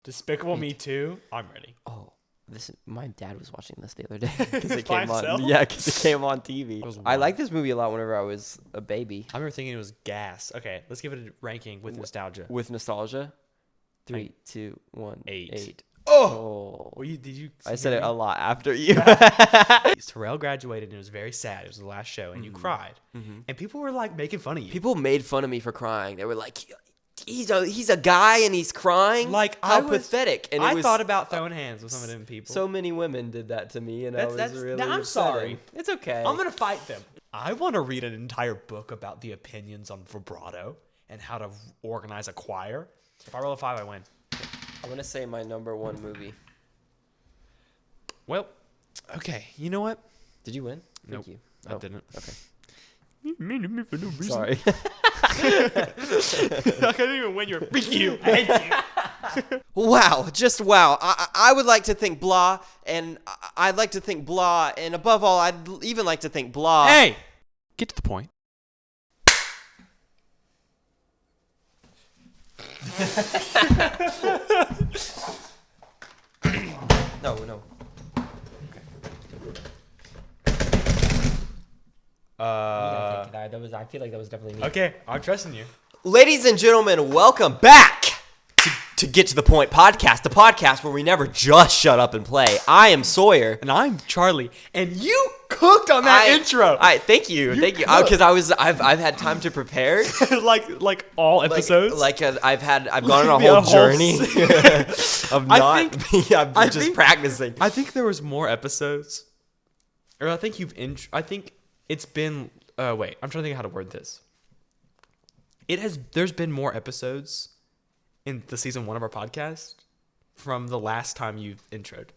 Despicable Me 2. I'm ready. Oh, my dad was watching this the other day because it By came on. himself? Yeah, because it came on TV. It was I wild. liked this movie a lot whenever I was a baby. I remember thinking it was gas. Okay, let's give it a ranking with nostalgia. With nostalgia, 3, 2, 1, 8. 8. Oh! Well, did you? I said it a lot after you. Terrell graduated and it was very sad. It was the last show, and you cried, and people were like making fun of you. People made fun of me for crying. They were like, "He's a guy and he's crying. Like, how pathetic!" And I thought about throwing hands with some of them people. So many women did that to me, and I was really. I'm upsetting. sorry. It's okay. I'm gonna fight them. I want to read an entire book about the opinions on vibrato and how to organize a choir. If I roll a 5, I win. I'm gonna say my number 1 movie. Well, okay. You know what? Did you win? Nope, Thank you. I didn't. Okay. You made me for no reason. Sorry. I couldn't even win your freak you. I hate you. Wow, just wow. I would like to think blah, and I'd like to think blah, and above all, I'd even like to think blah. Hey, get to the point. No. I feel like that was definitely me. Okay, I'm trusting you. Ladies and gentlemen, welcome back to Get to the Point podcast, the podcast where we never just shut up and play. I am Sawyer. And I'm Charlie, and you cooked on that intro. Thank you. Because I've had time to prepare. like all episodes. I've gone on a whole journey of not. I'm practicing. I think there was more episodes, or I think I think it's been. Wait, I'm trying to think of how to word this. There's been more episodes in the season 1 of our podcast from the last time you introed.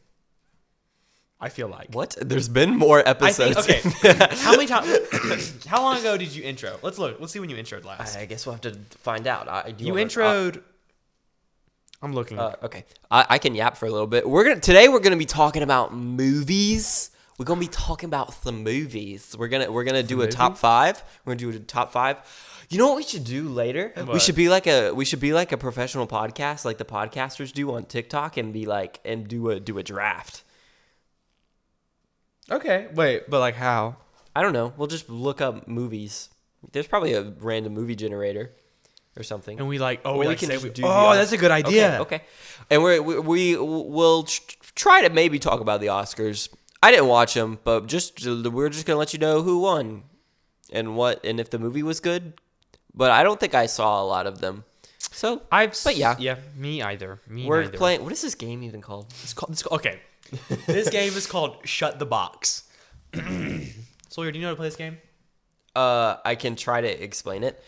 I feel like. What? There's been more episodes. Okay. How many times? How long ago did you intro? Let's look. Let's see when you introed last. I guess we'll have to find out. You introed. I'm looking. Okay. I can yap for a little bit. Today we're gonna be talking about movies. We're gonna be talking about some movies. We're gonna do a top 5. We're gonna do a top 5. You know what we should do later? What? We should be like a professional podcast, like the podcasters do on TikTok, and do a draft. Okay. Wait, but like how? I don't know. We'll just look up movies. There's probably a random movie generator or something. And we that's a good Okay, idea. okay. And we'll try to maybe talk about the Oscars. I didn't watch them, but we're just gonna let you know who won and if the movie was good. But I don't think I saw a lot of them. So, yeah, me either. We're playing. What is this game even called? Okay. This game is called Shut the Box. Sawyer, do you know how to play this game? I can try to explain it.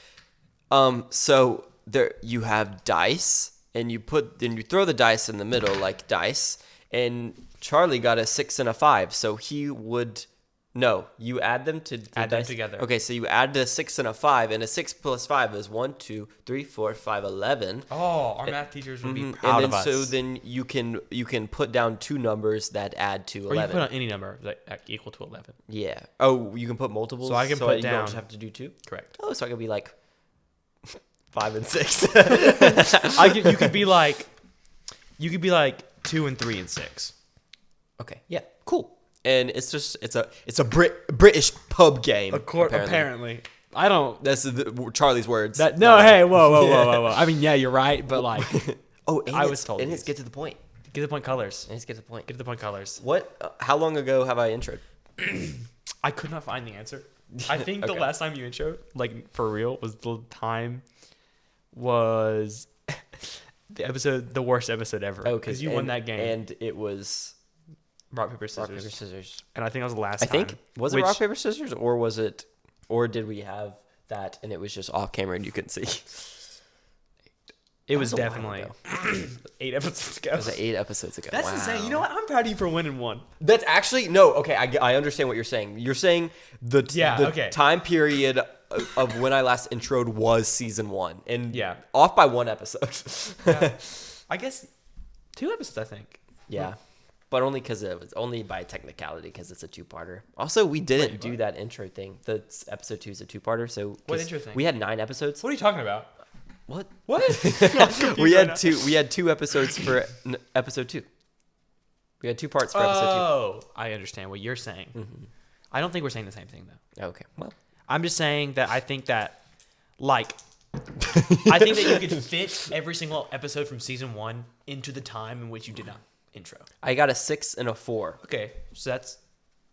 So there you have dice, and you throw the dice in the middle like dice, and Charlie got a 6 and a 5, so he would. No, you add them them together. Okay, so you add the 6 and a 5, and a 6 plus 5 is 1, 2, 3, 4, 5, 11. Oh, our math teachers would be proud of us. So then you can put down 2 numbers that add to 11. Or you can put on any number equal to 11. Yeah. Oh, you can put multiples. So I can put you down. don't just have to do 2. Correct. Oh, so I could be like 5 and 6. You could be like 2 and 3 and 6. Okay. Yeah. Cool. And it's a British pub game. Apparently. I don't. That's Charlie's words. Hey, whoa. I mean, yeah, you're right, but like. I was told. And it's get to the point. Get to the point colors. And it's get to the point. Get to the point colors. What? How long ago have I introed? I could not find the answer. I think the last time you introed, like for real, was the worst episode ever. Oh, because you won that game. And it was. Rock, paper, scissors. And I think that was the last time. I think. Was it rock, paper, scissors? Or did we have that and it was just off camera and you couldn't see? It was definitely 8 episodes ago. It was 8 episodes ago. That's insane. You know what? I'm proud of you for winning one. That's actually, no, okay, I understand what you're saying. You're saying the time period of when I last introed was season 1. And off by 1 episode. Yeah. I guess 2 episodes, I think. Yeah. But only because it was only by technicality because it's a 2-parter. Also, we didn't do that intro thing. The episode 2 is a 2-parter. So what intro thing? We had 9 episodes. What are you talking about? What? What? We had two episodes for episode 2. We had 2 parts for episode 2. Oh, I understand what you're saying. I don't think we're saying the same thing though. Okay. Well, I'm just saying that I think that, like, I think that you could fit every single episode from season 1 into the time in which you did not intro. I got a 6 and a 4. Okay, so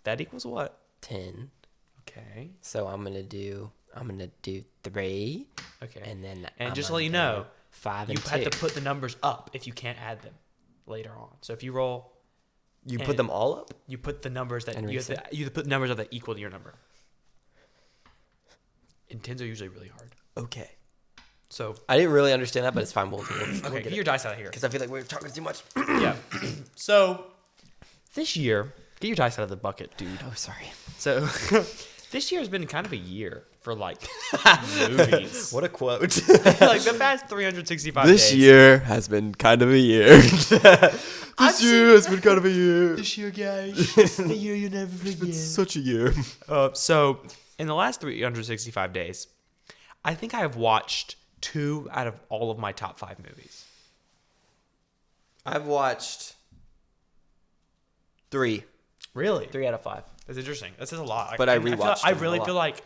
that equals what? 10. Okay. So I'm gonna do 3. Okay. And And just to let you know, 5 you and 2. have to put the numbers up if you can't add them later on. So if you roll, You put them all up? you put the numbers that And you have to put numbers up that equal to your number. And 10s are usually really hard. Okay. So I didn't really understand that, but it's fine. We'll okay, get your dice out of here. because I feel like we're talking too much. Yeah. So this year, get your dice out of the bucket, dude. Oh, sorry. So this year has been kind of a year for like movies. What a quote. Like the past 365 This days. year has been kind of a year. This year has been kind of a year. This year, guys. The year you never forget. It's such a year. So in the last 365 days, I think I have watched 2 out of all of my top 5 movies. I've watched 3. Really? 3 out of 5. That's interesting. That says a lot. But I feel- rewatched I them really a lot. feel like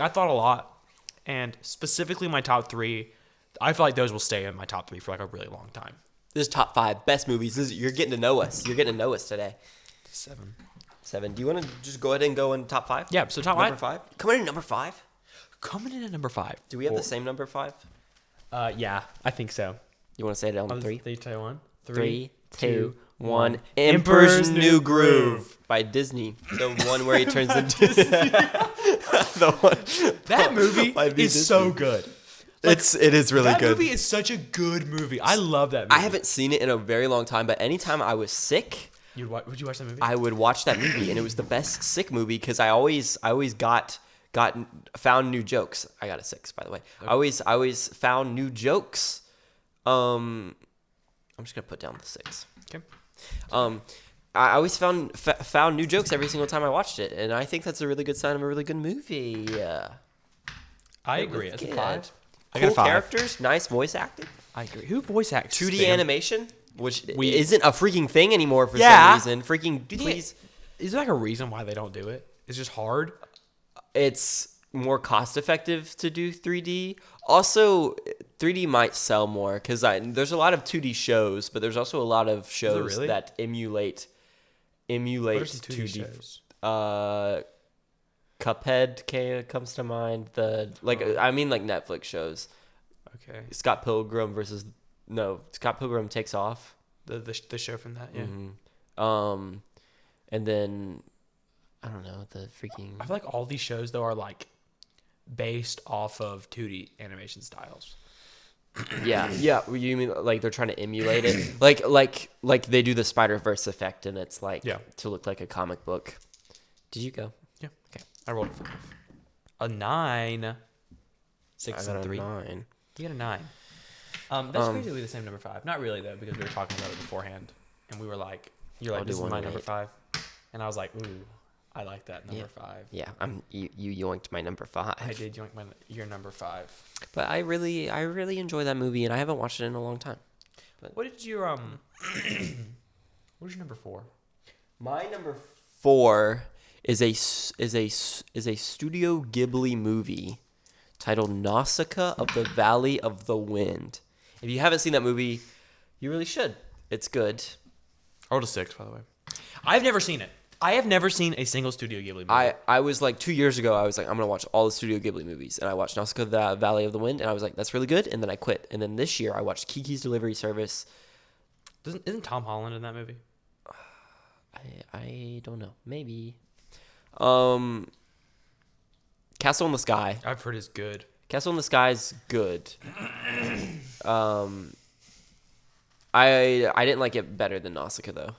I thought a lot, and specifically my top 3. I feel like those will stay in my top 3 for like a really long time. This is top 5 best movies. You're getting to know us. You're getting to know us today. 7. 7. Do you want to just go ahead and go in top 5? Yeah. So top Number 5. 5. Coming in number 5. Coming in at number 5. Do we have the same number 5? Yeah, I think so. You want to say it on 3? 3, 2, 1. 3, 2, 1. Emperor's Emperor's New New Groove. Groove by Disney. The one where he turns into the one. That movie By the is so Disney. good. It is really That good. movie is such a good movie. I love that movie. I haven't seen it in a very long time, but anytime I was sick, Would you watch that movie? I would watch that movie, and it was the best sick movie because I always found new jokes. I got a 6, by the way. I always found new jokes. I'm just gonna put down the 6. Okay. I always found new jokes every single time I watched it, and I think that's a really good sign of a really good movie. I It agree. was It's a good. 5. I Cool got a 5. characters, nice voice acting, I agree. Who voice acts? 2D Spam? animation, which isn't a freaking thing anymore for Yeah. some reason. Freaking Do you think please. is there like a reason why they don't do it? It's just hard. It's more cost effective to do 3D. Also, 3D might sell more because there's a lot of 2D shows, but there's also a lot of shows really? that emulate What are some 2D 2D. shows? Cuphead comes to mind. I mean like Netflix shows. Okay. Scott Pilgrim Takes Off. The show from that. Yeah. And then I don't know the freaking. I feel like all these shows though are like based off of 2D animation styles. Yeah. You mean like they're trying to emulate it, like they do the Spider-Verse effect, and it's like to look like a comic book. Did you go? Yeah. Okay. I rolled a 9, 6, I got and 3. a 9. You got a 9. That's basically the same number 5. Not really though, because we were talking about it beforehand, and we were like, "You're like, I'll this do is my one number eight. 5," and I was like, "Ooh, I like that number 5." Yeah, you yoinked my number 5. I did yoink your number 5. But I really enjoy that movie, and I haven't watched it in a long time. What did your What's your number 4? My number 4 is a Studio Ghibli movie titled Nausicaa of the Valley of the Wind. If you haven't seen that movie, you really should. It's good. I rolled a 6, by the way. I've never seen it. I have never seen a single Studio Ghibli movie. I was like 2 years ago, I was like, I'm going to watch all the Studio Ghibli movies. And I watched Nausicaa of the Valley of the Wind, and I was like, that's really good. And then I quit. And then this year, I watched Kiki's Delivery Service. Isn't Tom Holland in that movie? I don't know. Maybe. Castle in the Sky. I've heard it's good. Castle in the Sky is good. I didn't like it better than Nausicaa though,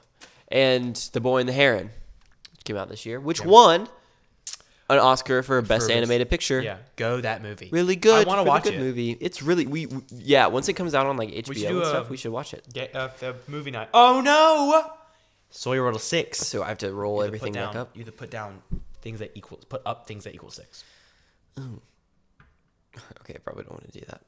and The Boy and the Heron, which came out this year, which won an Oscar for Best Animated Picture. Yeah, go that movie. Really good. I want to really watch good it. Movie. It's really once it comes out on like HBO and stuff, we should watch it. Get the movie night. Oh no! Sawyer rolled a 6. So I have to roll everything back up. You have to put down things that put up things that equal 6. Okay, I probably don't want to do that.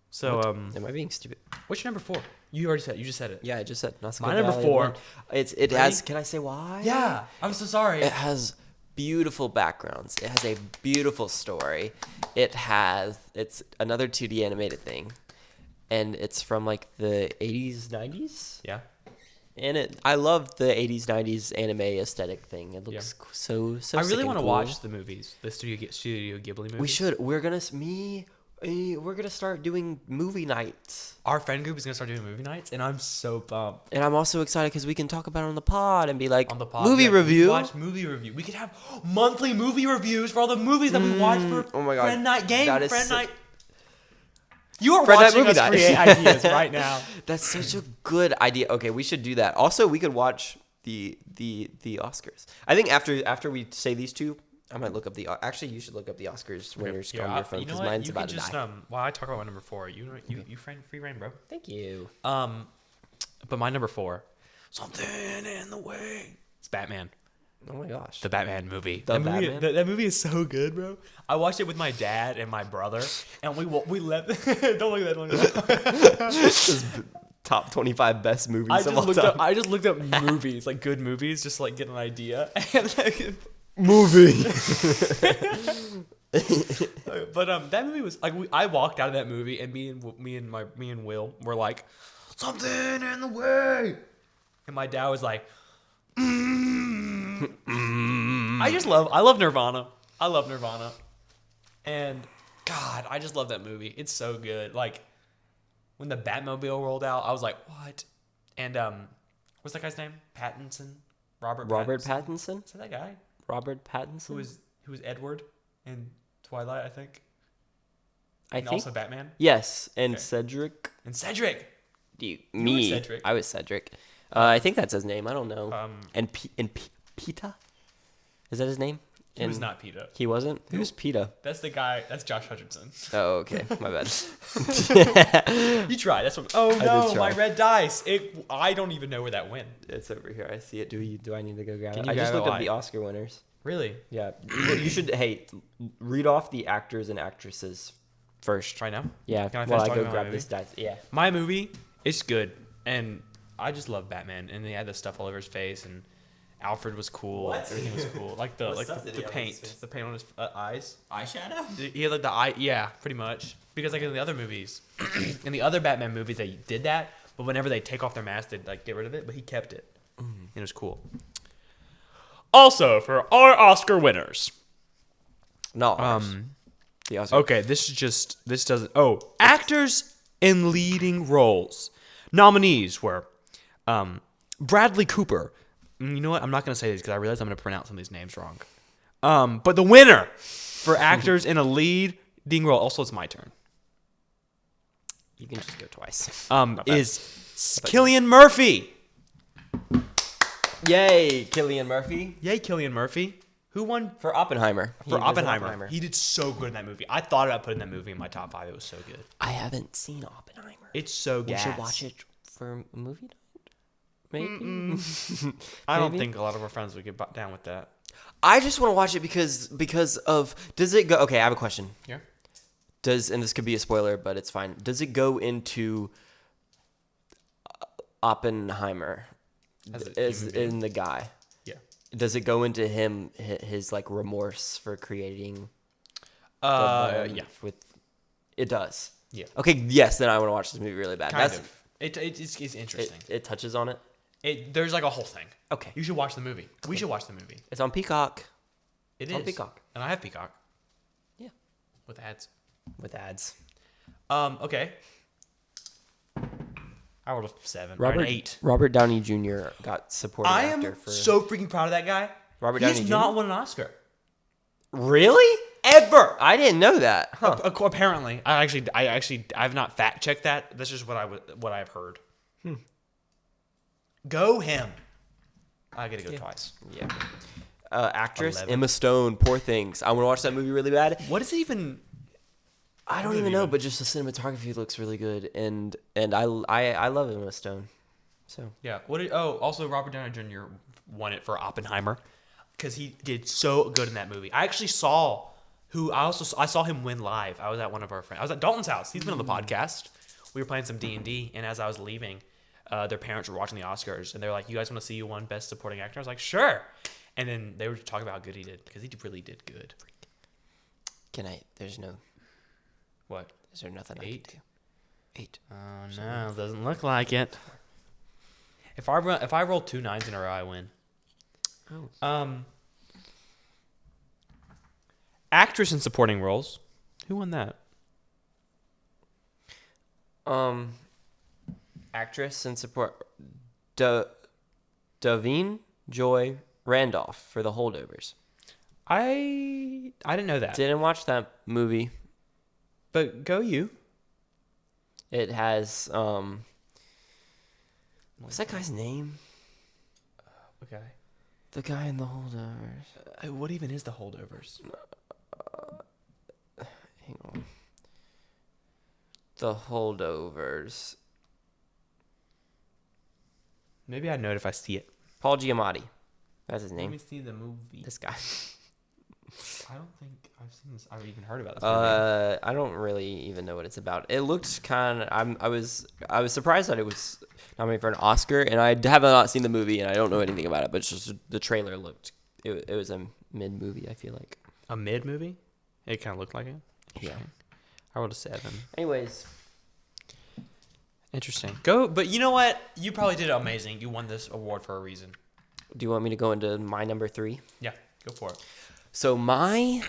So Am I being stupid? what's your number 4? You just said it. Yeah, I just said Nausicaa My number Valley 4. one. It has. Can I say why? Yeah, I'm so sorry. It has beautiful backgrounds. It has a beautiful story. It's another 2D animated thing, and it's from like the 80s, 90s. Yeah. And I love the 80s, 90s anime aesthetic thing. It looks so. I really want to watch the movies, the Studio Ghibli movies. We should. We're gonna start doing movie nights. Our friend group is gonna start doing movie nights, and I'm so pumped. And I'm also excited because we can talk about it on the pod and be like, On the pod, movie we review. watch movie review. We could have monthly movie reviews for all the movies that we watch for oh my God. friend night game. That is Friend so- night. You are Friend night watching movie us night. create ideas right now. That's such a good idea. Okay, we should do that. Also, we could watch the Oscars. I think after we say these two, I might look up the. Actually, you should look up the Oscars winners on your phone you know because what? mine's You about can to just die. while I talk about my number 4, you free reign, bro. Thank you. But my number 4, something in the way. It's Batman. Oh my gosh. The Batman movie. The Movie Batman? that movie is so good, bro. I watched it with my dad and my brother, and we left. Don't look at that. Top 25 best movies I of just all looked time. up. I just looked up movies, like good movies, just to, like get an idea. And like, movie. but that movie was like I walked out of that movie, and me and Will were like, something in the way, and my dad was like, I love Nirvana. I love Nirvana, and God, I just love that movie. It's so good. Like when the Batmobile rolled out, I was like, what? And what's that guy's name? Pattinson. Robert Pattinson? Is that guy? Robert Pattinson? Who was Edward in Twilight, I think. I And think. also Batman. Yes, and Okay. Cedric. And Cedric. Me. Cedric. I was Cedric. I think that's his name. I don't know. Um, Peta? Is that his name? He was not Peter. He wasn't? Who's Peta? That's the guy. That's Josh Hutcherson. Oh, okay. My bad. You tried. That's what. Oh did no, try. my red dice. I don't even know where that went. It's over here. I see it. Do I need to go grab Can it? you I just grab it looked up while the Oscar winners. Really? Yeah. You should, hey, read off the actors and actresses first. Try now. Yeah. Can I while finish I talking go about grab my this dice. Yeah. My movie, it's good, and I just love Batman. And they had the stuff all over his face, and Alfred was cool. What? Everything was cool. Like What stuff did he the have on his paint, face? the paint on his eyes. Eyeshadow? He had like the eye, yeah, pretty much. Because like in the other movies, in the other Batman movies, they did that, but whenever they take off their mask, they like get rid of it. But he kept it. And it was cool. Also, for our Oscar winners, Not ours. The Oscar. okay, this doesn't. Oh, actors in leading roles. Nominees were Bradley Cooper. You know what? I'm not gonna say these because I realize I'm gonna pronounce some of these names wrong. But the winner for actors in a leading role. Also, it's my turn. You can just go twice. Is Cillian Murphy. Yay, Cillian Murphy. Yay, Cillian Murphy. Who won For Oppenheimer. He for was in Oppenheimer? He did so good in that movie. I thought about putting that movie in my top 5. It was so good. I haven't seen Oppenheimer. It's so We gas. should watch it for a movie night. Maybe. I don't Maybe? think a lot of our friends would get down with that. I just want to watch it because of. Does it go? Okay, I have a question. Yeah. And this could be a spoiler, but it's fine. Does it go into Oppenheimer As a as human being? in the guy? Yeah. Does it go into him his like remorse for creating? the one Yeah. With it does. Yeah. Okay. Yes. Then I want to watch this movie really bad. Kind of. It's It, interesting. it touches on it. There's like a whole thing. Okay. You should watch the movie. We should watch the movie. It's on Peacock It on is. Peacock. And I have Peacock. Yeah. With ads. with ads. Okay. I rolled a 7. Or an 8. Robert Downey Jr. got supporting I actor am for so freaking proud of that guy. Robert He's Downey Jr.? not won an Oscar. Really? Ever. I didn't know that. Huh. Apparently, I've not fact checked that. That's just what I've heard. Go him. I gotta go twice. Yeah. Actress 11. Emma Stone. Poor Things. I want to watch that movie really bad. What is it even? I don't even know, but just the cinematography looks really good, and I love Emma Stone. So Yeah. Also Robert Downey Jr. won it for Oppenheimer because he did so good in that movie. I actually saw who I saw him win live. I was at one of our friends. I was at Dalton's house. He's been on the podcast. We were playing some D&D, and as I was leaving, their parents were watching the Oscars, and they're like, "You guys want to see you won Best Supporting Actor?" I was like, "Sure." And then they were talking about how good he did because he really did good. There's no. What? Is there nothing 8? I can do? 8. Oh no, doesn't look like it. If I roll 2 9s in a row, I win. Oh. Actress in supporting roles. Who won that? Actress and support. Davine Joy Randolph for The Holdovers. I didn't know that. Didn't watch that movie. But go you. It has what's that guy's name? Okay. The guy in The Holdovers. What even is the Holdovers? Hang on. The Holdovers. Maybe I'd know it if I see it. Paul Giamatti. That's his Let me name. see the movie. This guy. I don't think I've seen this. I've even heard about this movie. I don't really even know what it's about. It looked kind of. I was surprised that it was nominated for an Oscar, and I have not seen the movie, and I don't know anything about it. But it's just the trailer looked. It was a mid movie. I feel like A mid movie? It kind of looked like it. Yeah. I rolled a 7. Anyways, Interesting. Go, but you know what? You probably did amazing. You won this award for a reason. do you want me to go into my number 3? Yeah, go for it. So my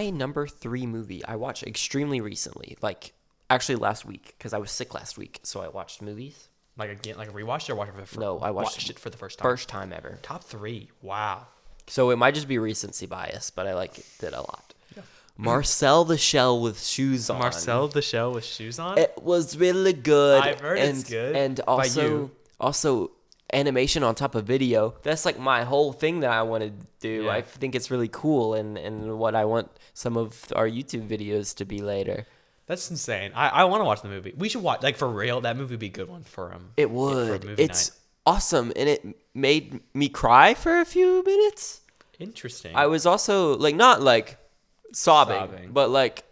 number 3 movie I watched extremely recently, like actually last week because I was sick last week, so I watched movies. Like again, like a rewatch or watch it for the first? No, I watched it for the first time. First time ever. Top 3. Wow. So it might just be recency bias, but I liked it a lot. Yeah. Marcel the Shell with shoes on. Marcel the Shell with shoes on. It was really good. I've heard it's good. And By you. also animation on top of video. That's like my whole thing that I want to do. Yeah. I think it's really cool and what I want some of our YouTube videos to be later. That's insane. I want to watch the movie. We should watch, like, for real. That movie would be a good one for It for would. a movie It's night. awesome, and it made me cry for a few minutes. Interesting. I was also like not like sobbing. But like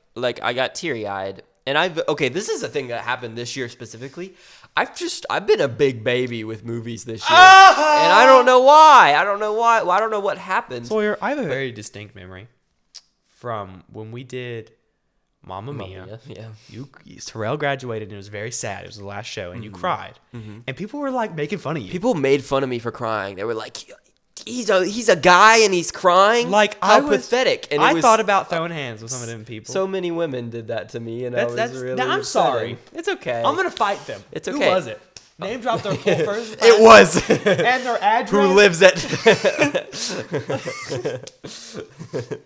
I got teary eyed. And this is a thing that happened this year specifically. I've been a big baby with movies this year, and I don't know why. I don't know why. Well, I don't know what happened. Sawyer, I have a very distinct memory from when we did Mamma Mia. Yeah. Terrell graduated and it was very sad. It was the last show, and you cried, and people were like making fun of you. People made fun of me for crying. They were like, "He's a guy and he's crying. Like, how pathetic!" And I thought about throwing hands with some of them people. so many women did that to me, and That's really. now I'm sorry. It's okay. I'm gonna fight them. It's Who okay. was it? Name drop their full first. It was. And their address. Who lives at?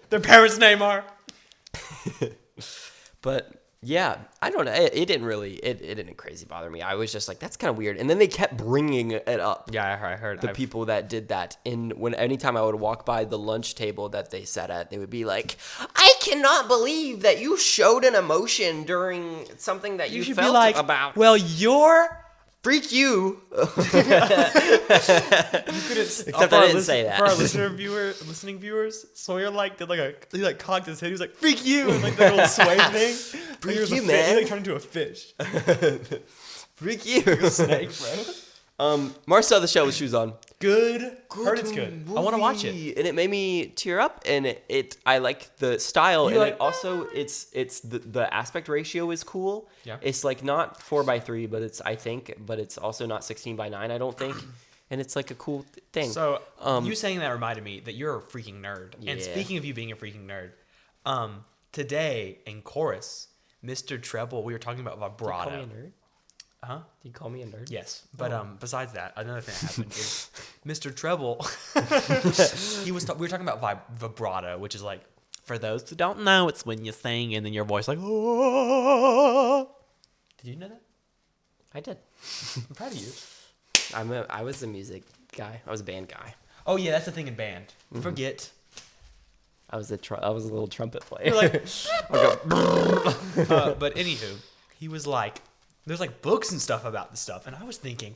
Their parents' name are. But yeah, I don't know. It didn't really. It didn't crazy bother me. I was just like, that's kind of weird. And then they kept bringing it up. Yeah, I heard The people that did that, and anytime I would walk by the lunch table that they sat at, they would be like, "I cannot believe that you showed an emotion during something that you should felt be like, about." well, you're. Freak you. Except I didn't say that. For our listening viewers, Sawyer he cocked his head. He was like, "Freak you!" and like the little sway thing. Freak you, He man. like turned into a fish. Freak you. Snake, bro. Marcel the Shell with shoes on. Good. Heard it's good. I want to watch it. And it made me tear up, and I like the style, and like, it also it's the aspect ratio is cool. Yeah. It's like not 4:3, but it's also not 16:9, I don't think. And it's like a cool thing. So you saying that reminded me that you're a freaking nerd. And Yeah. speaking of you being a freaking nerd, today in chorus, Mr. Treble, we were talking about vibrato. Did you call me a nerd? Huh? Did you call me a nerd? Yes, but besides that, another thing that happened is Mr. Treble. We were talking about vibrato, which is like, for those who don't know, it's when you sing and then your voice like. Oh. Did you know that? I did. I'm proud of you. I was a music guy. I was a band guy. Oh yeah, that's the thing in band. Forget. I was a little trumpet player. You're like. But anywho, he was like. There's like books and stuff about this stuff. And I was thinking,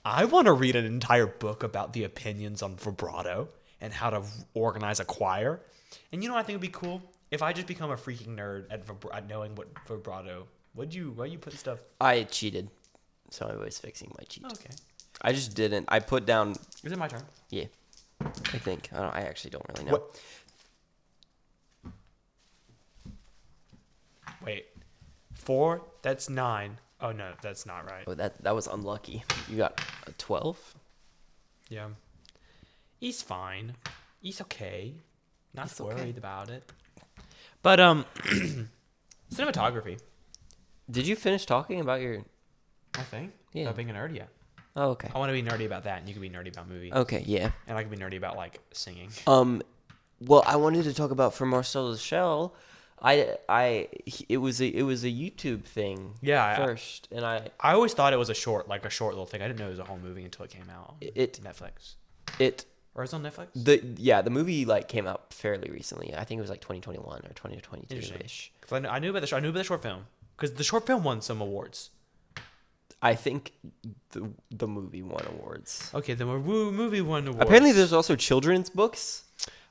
I want to read an entire book about the opinions on vibrato and how to organize a choir. And you know what I think would be cool? if I just become a freaking nerd at knowing what vibrato, why you put stuff? I cheated, so I was fixing my cheat. Okay. I just didn't. I put down. Is it my turn? Yeah, I think. I actually don't really know. What? Wait. 4? That's 9. Oh no, that's not right. Oh, that was unlucky. You got a 12. Yeah. He's fine. He's okay. Not He's okay. worried about it. But cinematography. Did you finish talking about your? I think. Yeah. About being a nerd, yeah. Oh, okay. I want to be nerdy about that, and you can be nerdy about movies. Okay, yeah. And I can be nerdy about like singing. Well, I wanted to talk about For Marcel the Shell. It was a YouTube thing. Yeah, first, and I always thought it was a short little thing. I didn't know it was a whole movie until it came out. Netflix. Or it's on Netflix. The movie like came out fairly recently. I think it was like 2021 or 2022 ish. I knew about the short film because the short film won some awards. I think the movie won awards. Okay, the movie won awards. Apparently, there's also children's books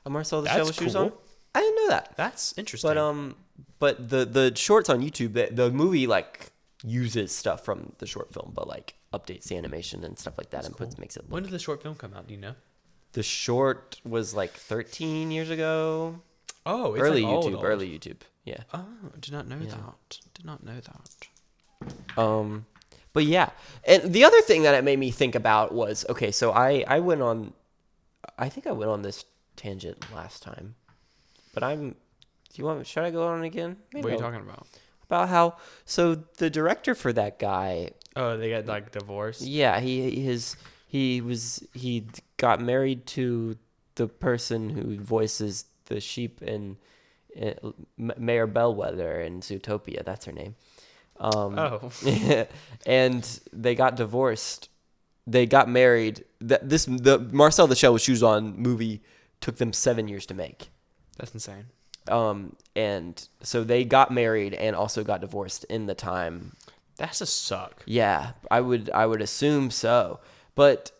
of Marcel the Shell with shoes on. Cool. I didn't know that. That's interesting. But the shorts on YouTube, the movie like uses stuff from the short film, but like updates the animation and stuff like that, and makes it. When did the short film come out? Do you know? The short was like 13 years ago. Oh, it's early like YouTube. old. Early YouTube. Yeah. Oh, did not know that. Did not know that. But yeah, and the other thing that it made me think about was okay. So I went on, I think I went on this tangent last time, but should I go on again? Maybe What are you talking about? About how the director for that guy. Oh, they got like divorced. Yeah, he got married to the person who voices the sheep in Mayor Bellwether in Zootopia. That's her name. And they got divorced. They got married. The Marcel the Shell with Shoes On movie took them 7 years to make. That's insane. And so they got married and also got divorced in the time. That's a suck. Yeah, I would assume so. But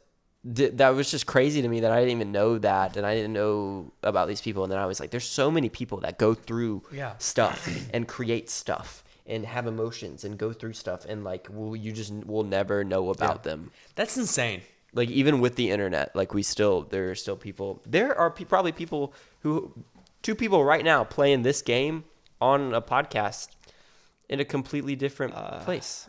that was just crazy to me that I didn't even know that, and I didn't know about these people. And then I was like, there's so many people that go through stuff and create stuff and have emotions and go through stuff, and like we'll never know about them. That's insane. Like even with the internet, like there are still people. There are probably people two people right now playing this game on a podcast in a completely different place.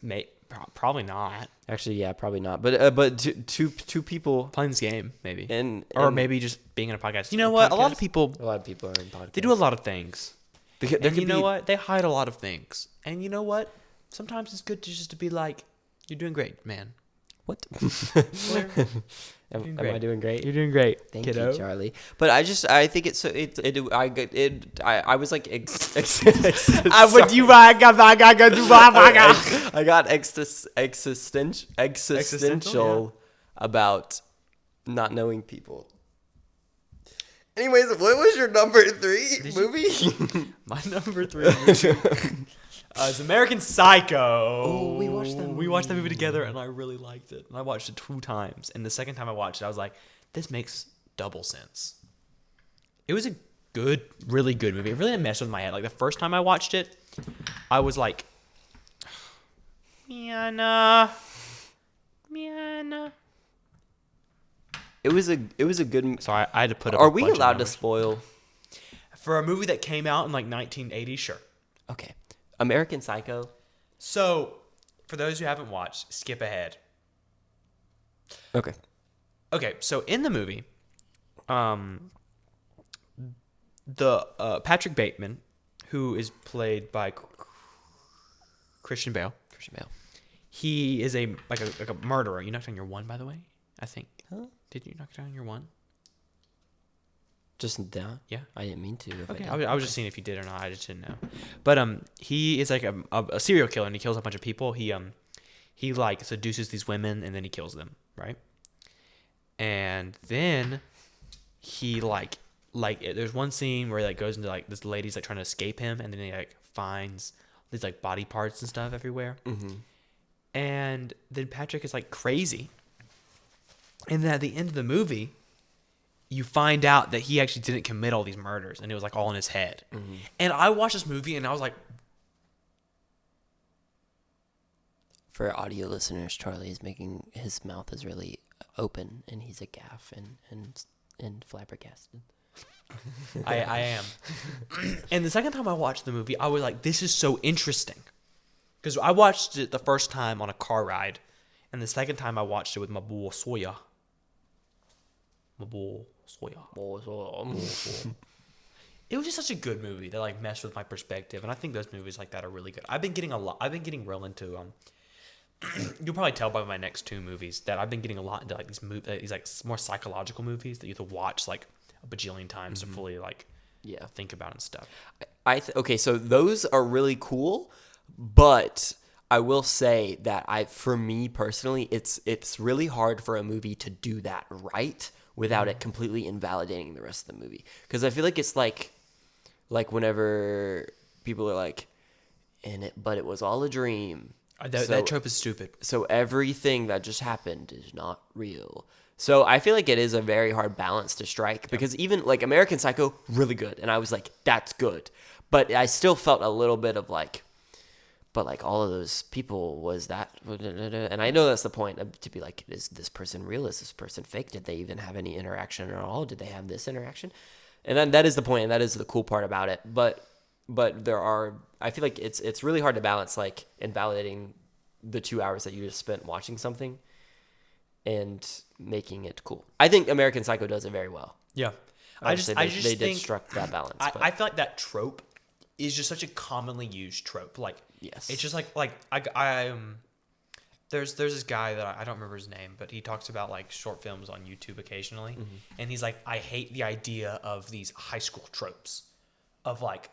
Probably not. Actually, yeah, probably not. But two people playing this game, maybe, or maybe just being in a podcast. You know what? A lot of people are in podcasts. They do a lot of things. And you know what? They hide a lot of things. And you know what? Sometimes it's good to be like, "You're doing great, man." What? Am I doing great? You're doing great. Thank kiddo. you, Charlie. But I think it's I was like I got existential about not knowing people. Anyways, what was your number 3 movie? My number 3 movie is American Psycho. Oh, we watched that movie. We watched that movie together, and I really liked it. And I watched it 2 times. And the second time I watched it, I was like, this makes double sense. It was a really good movie. It really messed with my head. Like, the first time I watched it, I was like, Miana. It was a good. So I had to put up. Are we allowed to spoil? For a movie that came out in like 1980, sure. Okay. American Psycho. So, for those who haven't watched, skip ahead. Okay. Okay, so in the movie, the Patrick Bateman, who is played by Christian Bale. He is a murderer. You knocked on your 1, by the way, I think. Huh? Did you knock down your 1? Just down? Yeah. I didn't mean to. Okay, I was just seeing if you did or not. I just didn't know. But he is like a serial killer, and he kills a bunch of people. He like seduces these women, and then he kills them, right? And then he like there's one scene where he like goes into like this lady's like trying to escape him, and then he like finds these like body parts and stuff everywhere. Mm-hmm. And then Patrick is like crazy. And then at the end of the movie, you find out that he actually didn't commit all these murders, and it was like all in his head. Mm-hmm. And I watched this movie, and I was like, For audio listeners, Charlie is making his mouth is really open, and he's a gaff and flabbergasted. I am. And the second time I watched the movie, I was like, this is so interesting. Because I watched it the first time on a car ride, and the second time I watched it with my boy Soya. My boy Soya. It was just such a good movie that like messed with my perspective, and I think those movies like that are really good. I've been getting real into you'll probably tell by my next 2 movies that I've been getting a lot into like these like more psychological movies that you have to watch like a bajillion times to fully like think about and stuff. Okay, so those are really cool, but I will say that for me personally, it's really hard for a movie to do that right without it completely invalidating the rest of the movie. Because I feel like it's like whenever people are like, but it was all a dream. That trope is stupid. So everything that just happened is not real. So I feel like it is a very hard balance to strike because even like American Psycho, really good. And I was like, that's good. But I still felt a little bit of like, but like all of those people was that. And I know that's the point to be like, is this person real? Is this person fake? Did they even have any interaction at all? Did they have this interaction? And then that is the point. And that is the cool part about it. But I feel like it's really hard to balance like invalidating the 2 hours that you just spent watching something and making it cool. I think American Psycho does it very well. Yeah. I just think they did struck that balance. I feel like that trope is just such a commonly used trope. Like, yes, it's just like there's this guy that I don't remember his name, but he talks about like short films on YouTube occasionally, and he's like, I hate the idea of these high school tropes of like,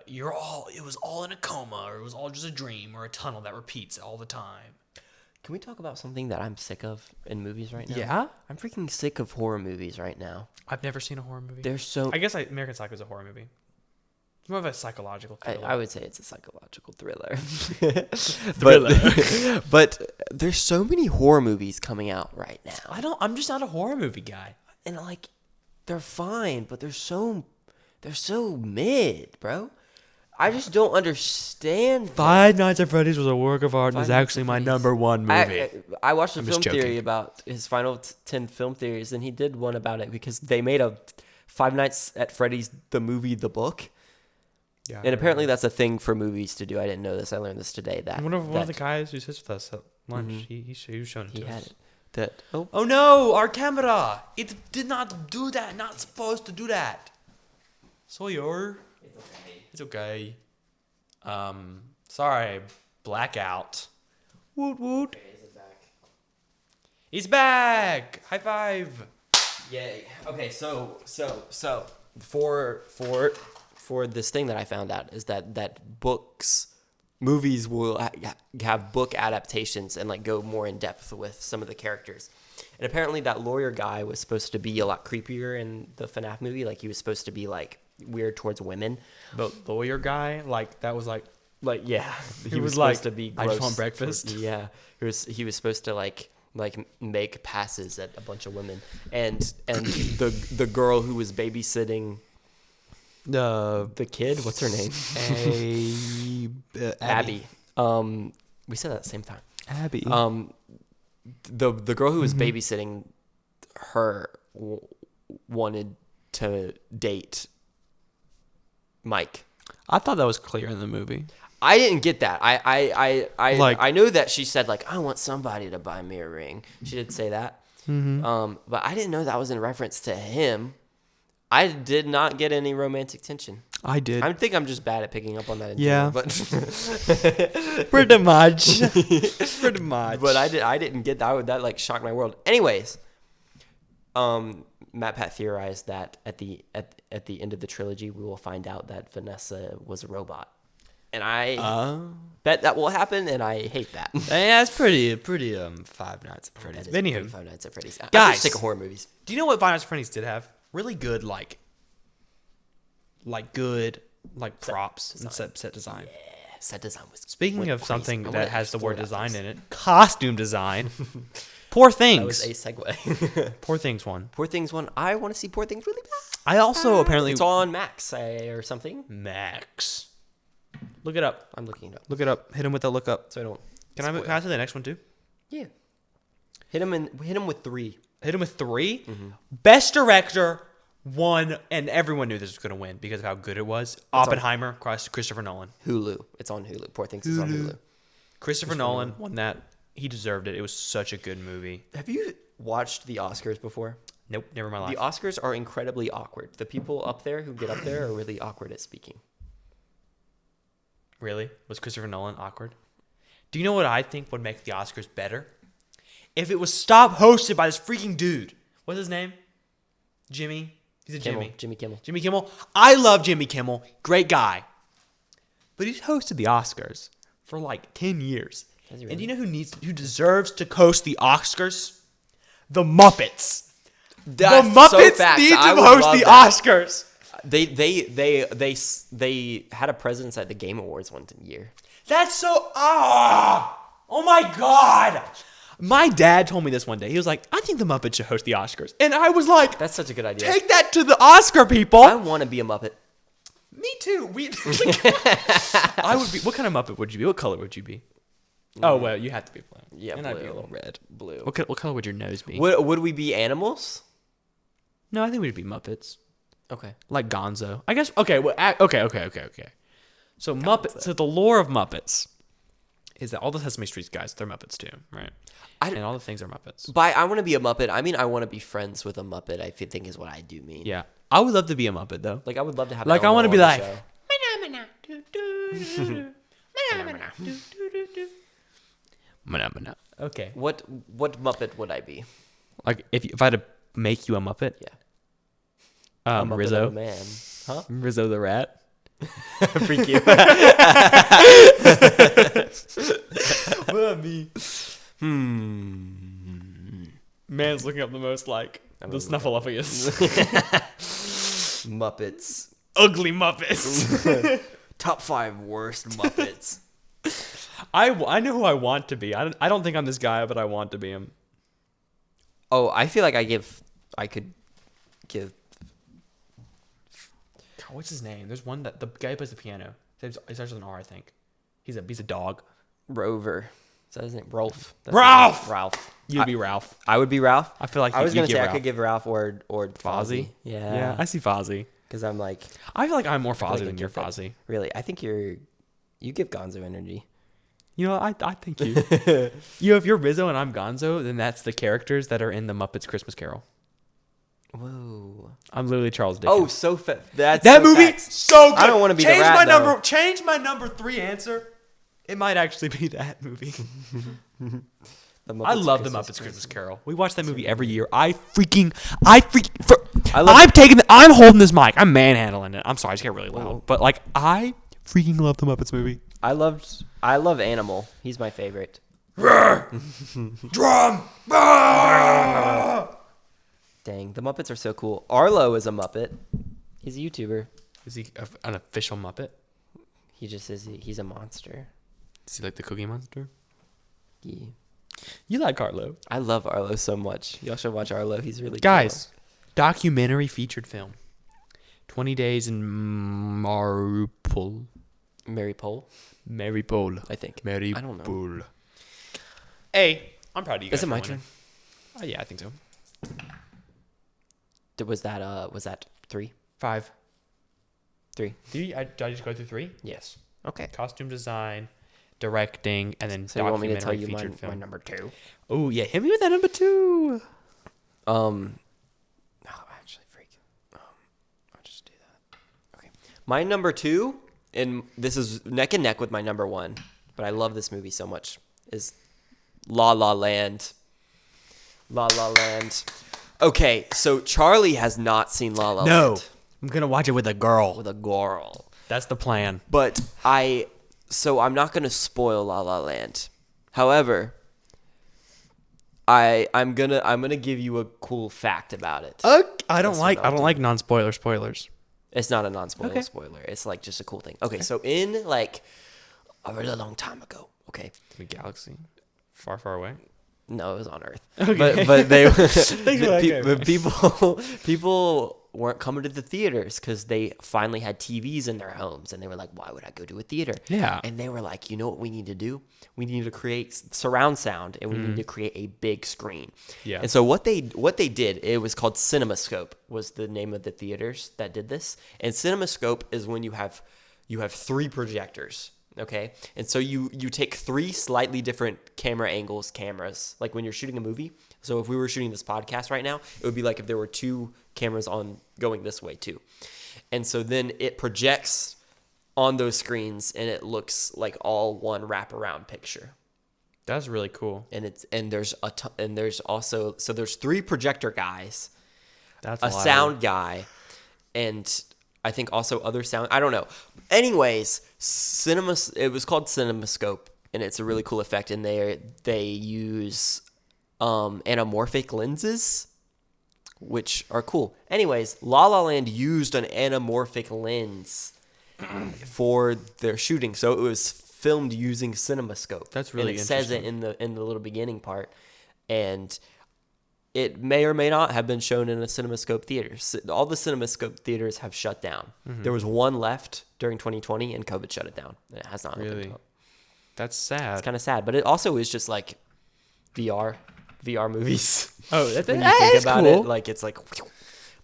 it was all in a coma, or it was all just a dream or a tunnel that repeats all the time. Can we talk about something that I'm sick of in movies right now? Yeah? I'm freaking sick of horror movies right now. I've never seen a horror movie. I guess American Psycho is a horror movie. It's more of a psychological thriller. I would say it's a psychological thriller. Thriller. But there's so many horror movies coming out right now. I'm just not a horror movie guy. And like, they're fine, but they're so mid, bro. I just don't understand. Five Nights at Freddy's was a work of art and is actually my number 1 movie. I watched a I'm film just joking. theory about his final 10 film theories, and he did one about it because they made a Five Nights at Freddy's, the movie, the book. Yeah, and apparently that's a thing for movies to do. I didn't know this. I learned this today. One of the guys who sits with us at lunch, he was showing it to us. Oh no, our camera! It did not do that. Not supposed to do that. Sawyer. It's okay. Sorry, blackout. Woot woot. He's back. High five. Yay. Okay, so for this thing that I found out is that movies will have book adaptations and like go more in depth with some of the characters. And apparently that lawyer guy was supposed to be a lot creepier in the FNAF movie. Like he was supposed to be like weird towards women. The lawyer guy, like that was like yeah, he was supposed like to be I gross just want breakfast. He was supposed to like make passes at a bunch of women, and the girl who was babysitting the kid, what's her name? Abby. We said that at the same time. Abby. The girl who was babysitting her wanted to date Mike. I thought that was clear in the movie. I didn't get that. I know that she said like, I want somebody to buy me a ring. She did say that. But I didn't know that was in reference to him. I did not get any romantic tension. I did. I think I'm just bad at picking up on that. Yeah. But Pretty much. Pretty much. But I didn't get that. That like shocked my world. Anyways, Matt Pat theorized that at the end of the trilogy, we will find out that Vanessa was a robot. And I bet that will happen, and I hate that. Yeah, it's pretty Five Nights at Freddy's. Anywho, Five Nights at Freddy's. I'm guys, just sick of horror movies. Do you know what Five Nights at Freddy's did have? Really good, like good, props and set design. Yeah, set design was. Speaking of crazy. something I that wanna has the explore word that design place. in it, costume design. Poor That was Things. a segue. Poor Things won. Poor Things won. I want to see Poor Things really bad. I also apparently It's on Max or something. Max. Look it up. I'm looking it up Look it up. Hit him with the look up. so I don't. Can I say the next one too? Yeah. Hit him with 3. Hit him with 3. Best director won, and everyone knew this was going to win because of how good it was. Oppenheimer, Christopher Nolan. Hulu. It's on Hulu. Poor Things is on Hulu. Christopher Nolan won that. He deserved it. It was such a good movie. Have you watched the Oscars before? Nope, never in my life. The Oscars are incredibly awkward. The people up there who get up there are really awkward at speaking. Really? Was Christopher Nolan awkward? Do you know what I think would make the Oscars better? If it was stop hosted by this freaking dude. What's his name? Jimmy? He's a Jimmy. Jimmy Kimmel. Jimmy Kimmel. I love Jimmy Kimmel. Great guy. But he's hosted the Oscars for like 10 years. Has he And do really? you know who deserves to host the Oscars? The Muppets. That's the Muppets so facts. need to I would host love the that. Oscars. They had a presence at the Game Awards one year. That's so oh my god. My dad told me this one day. He was like, I think the Muppets should host the Oscars. And I was like, That's such a good idea. take that to the Oscar people. I want to be a Muppet. Me too. I would be. What kind of Muppet would you be? What color would you be? Oh well, you have to be blue. Yeah, and I'd be a blue. little red. Blue. What color would your nose be? Would we be animals? No, I think we'd be Muppets. Okay. Like Gonzo. I guess. Okay. Well. Okay. So Muppets. So the lore of Muppets is that all the Sesame Street guys, they're Muppets too, right? And all the things are Muppets. By I want to be a Muppet, I mean I want to be friends with a Muppet. I think is what I do mean. Yeah, I would love to be a Muppet though. Like I would love to have. Like I want to be like. Okay. What Muppet would I be? Like if I had to make you a Muppet. Yeah. A Muppet of Rizzo. a man. Huh? Rizzo the rat. Freak you. Man's looking up the most like the Snuffleupagus. Muppets. Ugly Muppets. Top 5 worst Muppets. I know who I want to be. I don't think I'm this guy, but I want to be him. Oh, I feel like I could give. God, what's his name? There's one that the guy who plays the piano. It starts with an R, I think. He's a dog. Rover. Is that his name? Rolf. That's Ralph! his name. Ralph. You'd be Ralph. I would be Ralph. I feel like I was you'd gonna give say I Ralph. could give Ralph or Fozzie. Yeah. I see Fozzie. Because I'm like, I feel like I'm more Fozzie like than a you're kid that- Fozzie. really, I think you give Gonzo energy. You know, I think you. If you're Rizzo and I'm Gonzo, then that's the characters that are in the Muppets Christmas Carol. Whoa. I'm literally Charles Dickens. Oh, so that's that so movie facts. so good. I don't wanna be the change rat, my though. number. Change my number 3 answer. It might actually be that movie. I love the Muppets Christmas Carol. We watch that movie every year. I'm holding this mic. I'm manhandling it. I'm sorry, I just get really loud. Whoa. But like, I freaking love the Muppets movie. I love Animal. He's my favorite. Drum. Dang, the Muppets are so cool. Arlo is a Muppet. He's a YouTuber. Is he an official Muppet? He just is. He's a monster. Is he like the Cookie Monster? Yeah. You like Arlo. I love Arlo so much. Y'all should watch Arlo. He's really Guys, documentary featured film. 20 Days in Maripol. cool. Mary Pole, Maripol. I think. Maripol. I don't know. Hey, I'm proud of you guys. Is it my for winning. turn? Yeah, I think so. Was that 3? 5. 3. Did I just go through 3? Yes. Okay. Costume design, directing, and then So you want me documentary to tell you featured my film. number 2? Oh yeah, hit me with that number 2. Oh, actually, freak. I'll just do that. Okay. My number 2, and this is neck and neck with my number 1, but I love this movie so much, is La La Land. La La Land. Okay, so Charlie has not seen La La No, Land. I'm gonna watch it with a girl. With a girl. That's the plan. But so I'm not gonna spoil La La Land. However, I'm gonna give you a cool fact about it. I don't That's what I'll do. like non-spoiler spoilers. It's not a non-spoiler Okay. spoiler. It's like just a cool thing. Okay, so in like a really long time ago. Okay, The galaxy, far, far away. No, it was on Earth. Okay. But they that. people weren't coming to the theaters because they finally had TVs in their homes, and they were like, "Why would I go to a theater?" Yeah. And they were like, "You know what we need to do? We need to create surround sound, and we need to create a big screen." Yeah. And so what they did, it was called CinemaScope, was the name of the theaters that did this. And CinemaScope is when you have 3 projectors. Okay, and so you take 3 slightly different cameras, like when you're shooting a movie. So if we were shooting this podcast right now, it would be like if there were 2 cameras on going this way too. And so then it projects on those screens, and it looks like all one wraparound picture. That's really cool. And there's also 3 projector guys, That's a wild. sound guy, and I think also other sound. I don't know. Anyways, it was called CinemaScope, and it's a really cool effect. And they use anamorphic lenses, which are cool. Anyways, La La Land used an anamorphic lens for their shooting, so it was filmed using CinemaScope. That's really and it says it interesting. in the little beginning part, and it may or may not have been shown in a CinemaScope theater. All the CinemaScope theaters have shut down. There was one left during 2020, and COVID shut it down. It has not Really? opened up. That's sad. It's kind of sad, but it also is just like VR movies. Oh, that's When you that think is about cool. it, like it's like,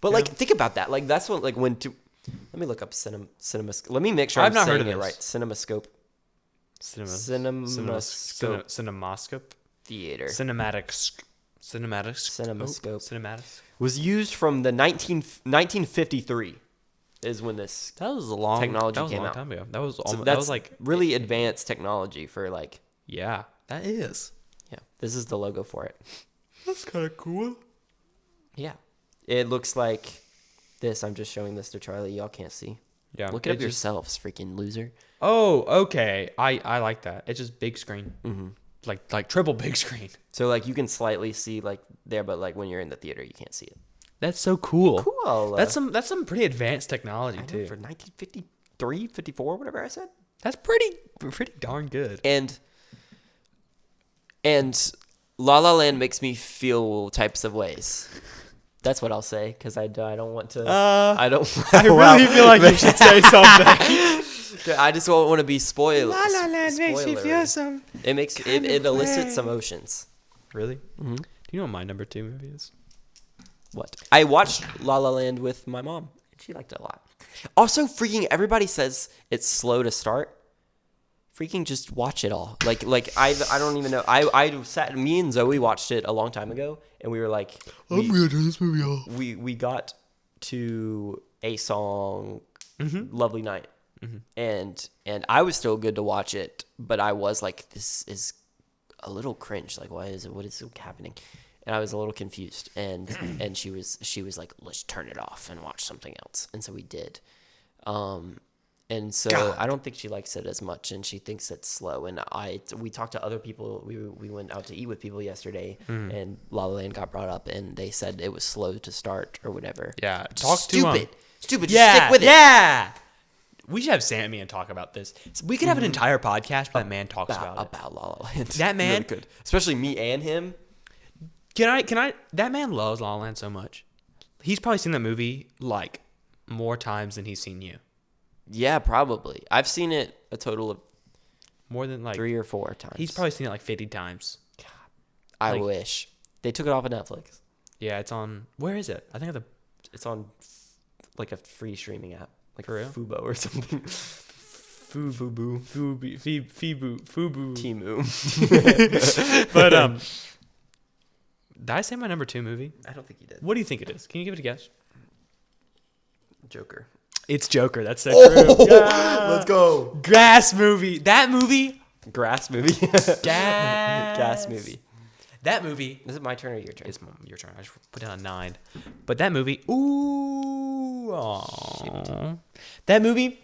but like think about that. Like that's what like when to. Let me look up CinemaScope. Let me make sure I've I'm not heard saying of it this. right. CinemaScope CinemaScope Cinemascope. theater Cinematics. CinemaScope. Cinematics. was used from the 1953 is when this. That was a long Technology that was came a long out. time ago. That was So almost, that's that was like really advanced technology for like. yeah. That is. Yeah, this is the logo for it. That's kind of cool. Yeah, it looks like this. I'm just showing this to Charlie. Y'all can't see. Yeah. Look it up just- yourselves, freaking loser. Oh, okay. I like that. It's just big screen. Mm-hmm. Like triple big screen. So like you can slightly see like there, but like when you're in the theater, you can't see it. That's so cool. Cool. That's some pretty advanced technology I know, too. for 1953, 54, whatever I said. That's pretty darn good. And La La Land makes me feel types of ways. That's what I'll say because I don't want to. I don't. I really feel like you should say something. I just don't want to be spoiled. La La Land makes me feel some. It makes it elicits emotions. Really? Mm-hmm. Do you know what my number 2 movie is? What? I watched La La Land with my mom. She liked it a lot. Also, freaking everybody says it's slow to start. Freaking just watch it all. Like I don't even know. I sat. Me and Zoe watched it a long time ago, and we were like, I'm gonna turn this movie off. we got to a song, "Lovely Night," and I was still good to watch it, but I was like, this is a little cringe. Like, what is happening? And I was a little confused, and she was like, let's turn it off and watch something else, and so we did. And so God. I don't think she likes it as much, and she thinks it's slow. And we talked to other people. We went out to eat with people yesterday, and La La Land got brought up, and they said it was slow to start or whatever. Yeah, Stupid. Just Yeah, stick with it. Yeah. We should have Sammy and talk about this. We could have an entire podcast where that man talks about it. About La La Land. That man- really could, especially me and him. Can I? That man loves La La Land so much. He's probably seen that movie like more times than he's seen you. Yeah, probably. I've seen it a total of More than like 3 or 4 times. He's probably seen it like 50 times. I like- wish they took it off of Netflix. Yeah, it's on. Where is it? I think It's on like a free streaming app, like For real? Fubo or something. Fubu. Fubu. Timu. But did I say my number 2 movie? I don't think you did. What do you think it is? Can you give it a guess? Joker. It's Joker. That's so true. Let's go. Grass movie. That movie. Grass movie. Gas movie. That movie. Is it my turn or your turn? It's your turn. I just put down a 9. But that movie. Ooh. Aw. That movie.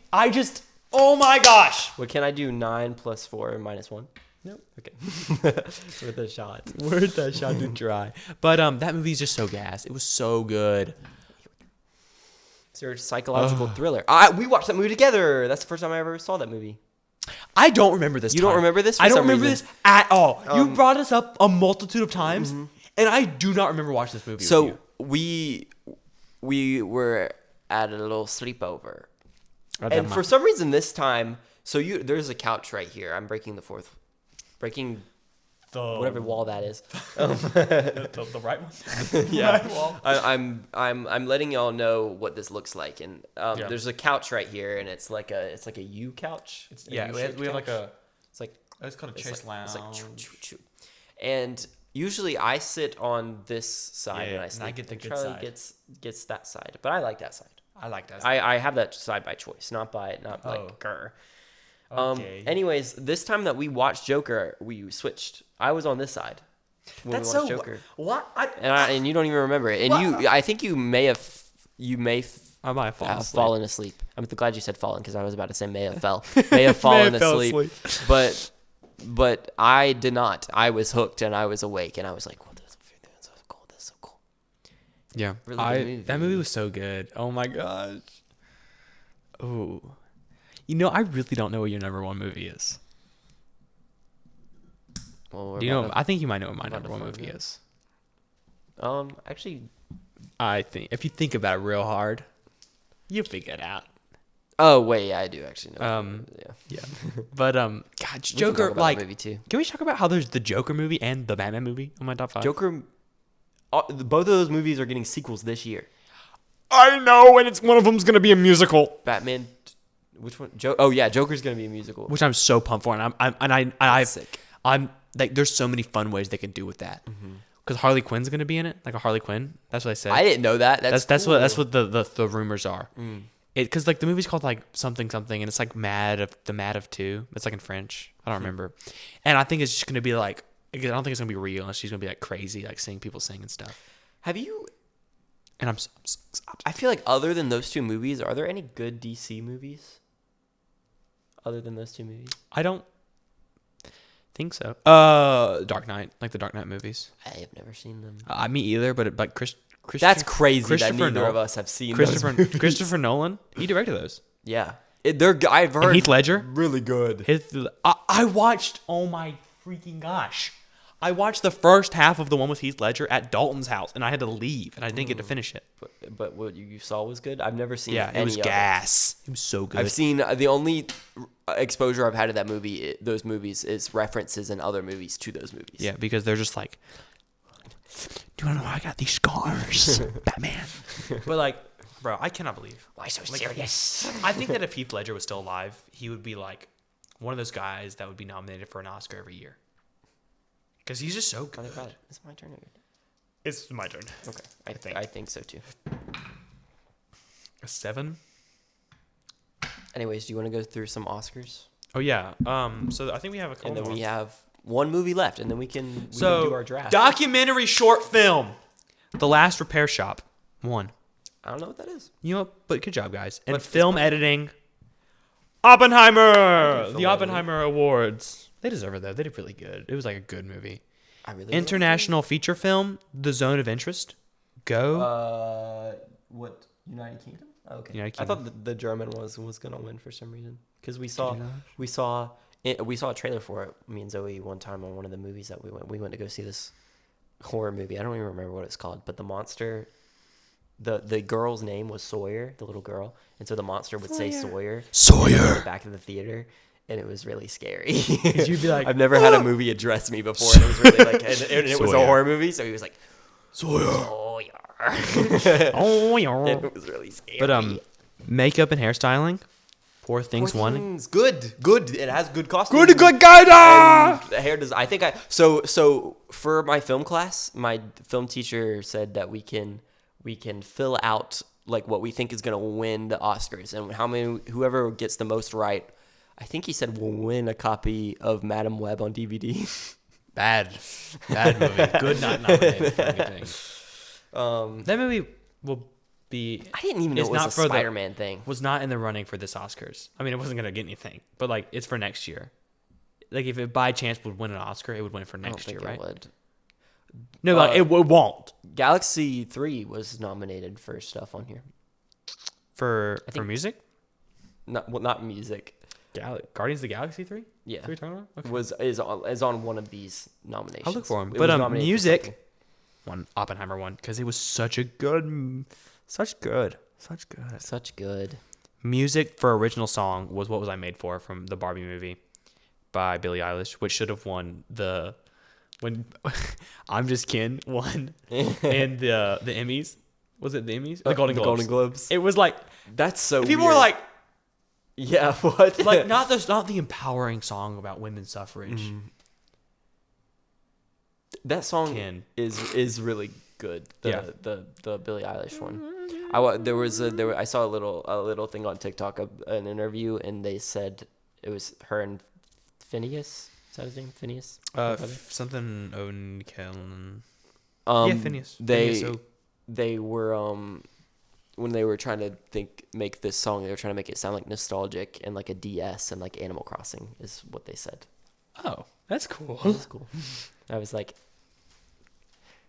Oh my gosh. What can I do? 9 plus 4 minus 1. Nope. Okay. With a shot. Where'd that shot to dry? But that movie is just so gas. It was so good. It's a psychological thriller. We watched that movie together. That's the first time I ever saw that movie. I don't remember this. You don't remember this? I For don't some remember reason. this at all. You brought this up a multitude of times, and I do not remember watching this movie. with So you. we were at a little sleepover, Oh, and for some reason this time, there's a couch right here. I'm breaking the whatever wall that is. the right one. Yeah, I'm letting y'all know what this looks like, and there's a couch right here, and it's like a U couch. It's Yeah, we have like a. It's like It's called a chase lounge. It's like choo, choo, choo. And usually I sit on this side when I sleep. and I get the good Charlie side. gets that side, but I like that side. I like that. I have that side by choice, not like grr. Okay. Anyways, this time that we watched Joker, we switched. I was on this side when That's we watched so. Joker, What? and you don't even remember it. And I think you may have I might have fallen asleep. fallen asleep. I'm glad you said fallen because I was about to say may have may have fallen asleep. But I did not. I was hooked and I was awake and I was like, "What? This is so cool. This is so cool." Yeah, Really good movie. That movie was so good. Oh my gosh. Oh, I really don't know what your number one movie is. Well, Do you know? I think you might know what my about number to one find movie out. is. Actually, I think if you think about it real hard, you figure it out. oh wait, yeah, I do actually know. Yeah, but God, We can Joker. talk about Like, that movie too. can we talk about how there's the Joker movie and the Batman movie on my top 5? Joker. Both of those movies are getting sequels this year. I know, and it's one of them's gonna be a musical, Batman. Which one? Oh yeah, Joker's gonna be a musical. which I'm so pumped for, and That's sick. I'm like, there's so many fun ways they can do with that. Because Harley Quinn's gonna be in it, like a Harley Quinn. That's what I said. I didn't know that. That's cool. what the rumors are. Because like the movie's called like something, and it's like Mad of Two. It's like in French. I don't remember. And I think it's just gonna be like, I don't think it's gonna be real unless she's gonna be like crazy, like seeing people sing and stuff. Have you? And I'm so I feel like other than those two movies, are there any good DC movies? Other than those two movies, I don't think so. Dark Knight, like the Dark Knight movies. I have never seen them. Me either, but like Christian. That's crazy that Christopher neither of Nolan. us have seen those movies. Christopher Nolan. He directed those. Yeah, I've heard And Heath Ledger. really good. I watched. Oh my freaking gosh! I watched the first half of the one with Heath Ledger at Dalton's house, and I had to leave, and I didn't get to finish it. But what you saw was good. I've never seen. Yeah, any it was of gas. It was so good. I've seen the only exposure I've had of that movie, those movies, is references in other movies to those movies. Yeah, because they're just like, do you want to know how I got these scars, Batman? But like, bro, I cannot believe. Why so serious? I think that if Heath Ledger was still alive, he would be like one of those guys that would be nominated for an Oscar every year. Because he's just so good. It's my turn. It's my turn. Okay, I think so too. A 7? Anyways, do you want to go through some Oscars? Oh yeah. So I think we have a couple And then more. we have one movie left, and then we can do our draft. Documentary short film, The Last Repair Shop, won. I don't know what that is. You know what? But good job, guys. And But film editing, Oppenheimer. Film The Oppenheimer Awards. They deserve it though. They did really good. It was like a good movie. I really International feature film, The Zone of Interest. Go. What? United Kingdom? Oh, okay. United I Kingdom. thought the German was gonna win for some reason because we saw a trailer for it. Me and Zoe one time on one of the movies that we went to go see this horror movie. I don't even remember what it's called, but the monster, the girl's name was Sawyer, the little girl, and so the monster would say Sawyer. Sawyer. Back of the theater. And it was really scary. You'd be like, I've never had a movie address me before. And it was really like, and it was a Sawyer. horror movie, so he was like, Sawyer. Sawyer. Oh yeah. It was really scary. But makeup and hairstyling, Poor Things Poor won. Things, good. It has good costumes. Good guy. And the hair does. I think so for my film class, my film teacher said that we can fill out like what we think is gonna win the Oscars and whoever gets the most right. I think he said we'll win a copy of Madam Web on DVD. Bad movie. Good, not nominated for anything. That movie will be. I didn't even know it's it was not a for the- Spider-Man thing. Was not in the running for this Oscars. I mean, it wasn't gonna get anything, but like it's for next year. Like if it by chance would win an Oscar, it would win it for I don't next year, think right? it would. No, like it won't Galaxy 3 was nominated for stuff on here. for think- music. Not music. Guardians of the Galaxy 3? Yeah. 3 talking about? Okay. Is on one of these nominations. I'll look for him. It But was nominated for music, something. Oppenheimer won because it was such good. Such good. Music for original song was What Was I Made For from the Barbie movie by Billie Eilish, which should have won when I'm Just Ken won and the Emmys. Was it the Emmys? The Golden Globes. Golden Globes. It was like That's so people weird. were like yeah, what? like not the empowering song about women's suffrage. That song Ken. is really good. Yeah. The Billie Eilish one. I saw a little thing on TikTok of an interview, and they said it was her and Phineas. Is that his name? Phineas? Something O'Kellen. Phineas. They were when they were trying to make this song, they were trying to make it sound like nostalgic and like a DS and like Animal Crossing is what they said. Oh, that's cool. That's cool. I was like,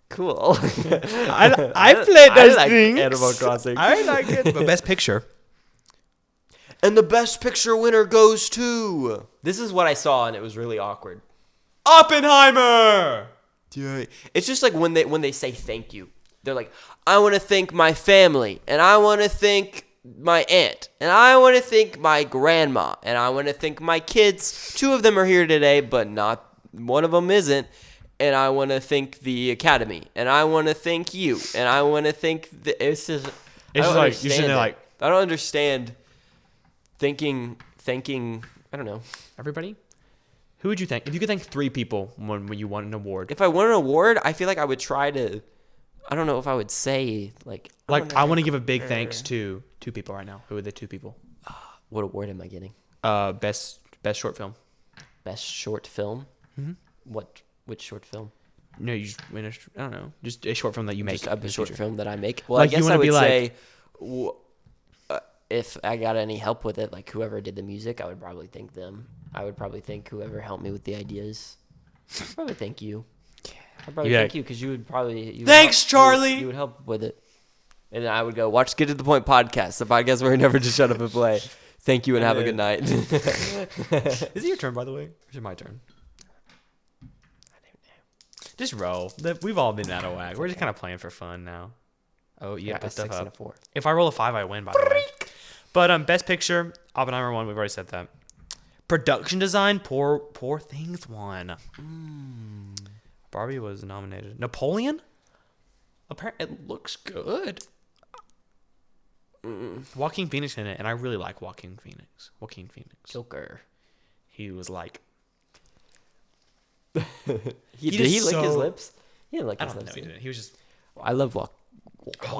cool. I played those like things. Animal Crossing. I like it. But best picture. And the best picture winner goes to. This is what I saw, and it was really awkward. Oppenheimer. It's just like when they say thank you. They're like, I want to thank my family, and I want to thank my aunt, and I want to thank my grandma, and I want to thank my kids. 2 of them are here today, but not one of them isn't. And I want to thank the Academy, and I want to thank you, and I want to thank it's just like you're sitting there like, I don't understand thanking. I don't know. everybody. Who would you thank? If you could thank 3 people when you won an award. If I won an award, I feel like I would try to. I don't know if I would say like. I want to give a big thanks to 2 people right now. Who are the 2 people? What award am I getting? Best short film. Best short film. Mm-hmm. Which short film? No, you just win I don't know. Just a short film that you make. Just a short film that I make. Well, Like, I you guess wanna I would be like- say, if I got any help with it, like whoever did the music, I would probably thank them. I would probably thank whoever helped me with the ideas. I'd probably thank you. I'd probably Yeah. thank you because you would probably. Thanks, Charlie! You would help with it. And then I would go, watch Get to the Point podcast, the podcast where we never just shut up and play. Thank you and have a good night. Is it your turn, by the way? Or is it my turn? Just roll. We've all been out of whack. We're just kind of playing for fun now. Oh, you Yeah, got to put a stuff 6 and a up. 4. If I roll a 5, I win, by the way. But best picture, Oppenheimer won. We've already said that. Production design, Poor Things won. Barbie was nominated. Napoleon? Apparently, it looks good. Joaquin Phoenix in it, and I really like Joaquin Phoenix. Joker. He was like, Did he just lick his so- lips? He didn't lick I his don't know, lips. he didn't. He was just I love when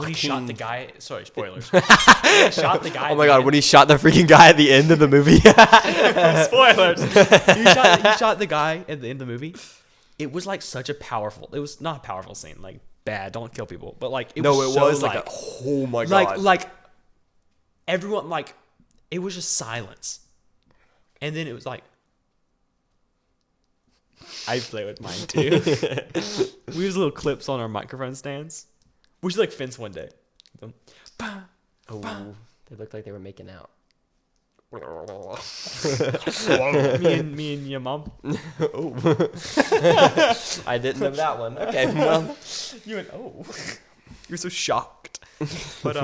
he shot the guy. Sorry, spoilers. Shot the guy. Oh my god, when he shot the freaking guy at the end of the movie. Spoilers. He shot the guy at the end of the movie. It was like such a powerful. It was not a powerful scene. Like bad, don't kill people. But like it was so, like oh my god. like everyone like it was just silence, and then it was like I play with mine too. We use little clips on our microphone stands. We should like fence one day. Oh, they looked like they were making out. me and your mom. I didn't know that one. Okay, well, You went, oh. You're so shocked. But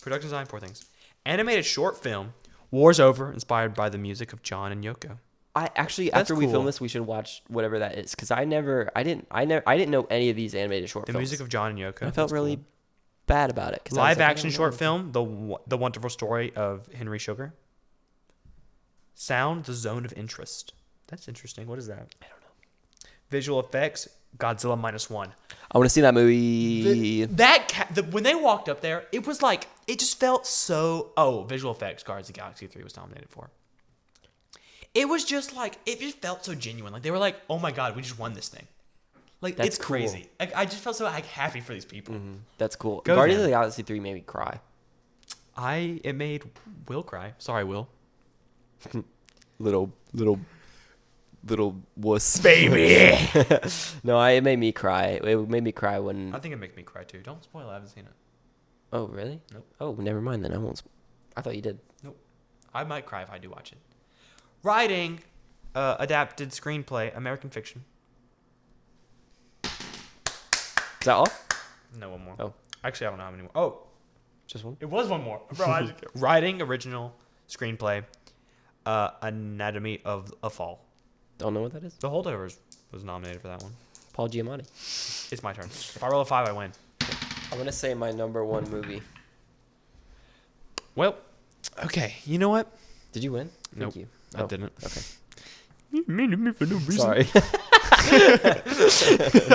production design, Poor Things. Animated short film, War's Over, inspired by the music of John and Yoko. I actually That's after we cool. film this, we should watch whatever that is because I didn't know any of these animated short The films. music of John and Yoko. I felt That's really cool. bad about it. 'Cause I was Live like, I action don't short know. film, The Wonderful Story of Henry Sugar. Sound, The Zone of Interest. That's interesting. What is that? I don't know. Visual effects, Godzilla -1. I want to see that movie. When they walked up there, it was like it just felt so. Oh, visual effects, Guardians of the Galaxy 3 was nominated for. It was just like it just felt so genuine. Like they were like, "Oh my god, we just won this thing!" Like That's it's cool. crazy. I just felt so like happy for these people. That's cool. Go Guardians then. of the Galaxy 3 made me cry. It made Will cry. Sorry, Will. Little wuss. Baby. No, it made me cry. It made me cry when. I think it makes me cry too. Don't spoil it. I haven't seen it. Oh really? Nope. Oh, never mind then. I won't. I thought you did. Nope. I might cry if I do watch it. Writing, adapted screenplay, American fiction. Is that all? No, one more. Oh. Actually, I don't know how many more. Oh, Just one? it was one more. Bro, writing, original, screenplay, Anatomy of a Fall. Don't know what that is. The Holdovers was nominated for that one. Paul Giamatti. It's my turn. If I roll a 5, I win. I'm going to say my number one movie. Well, okay. You know what? Did you win? Nope, Thank you. I didn't. Okay. You made me for no reason. Sorry. I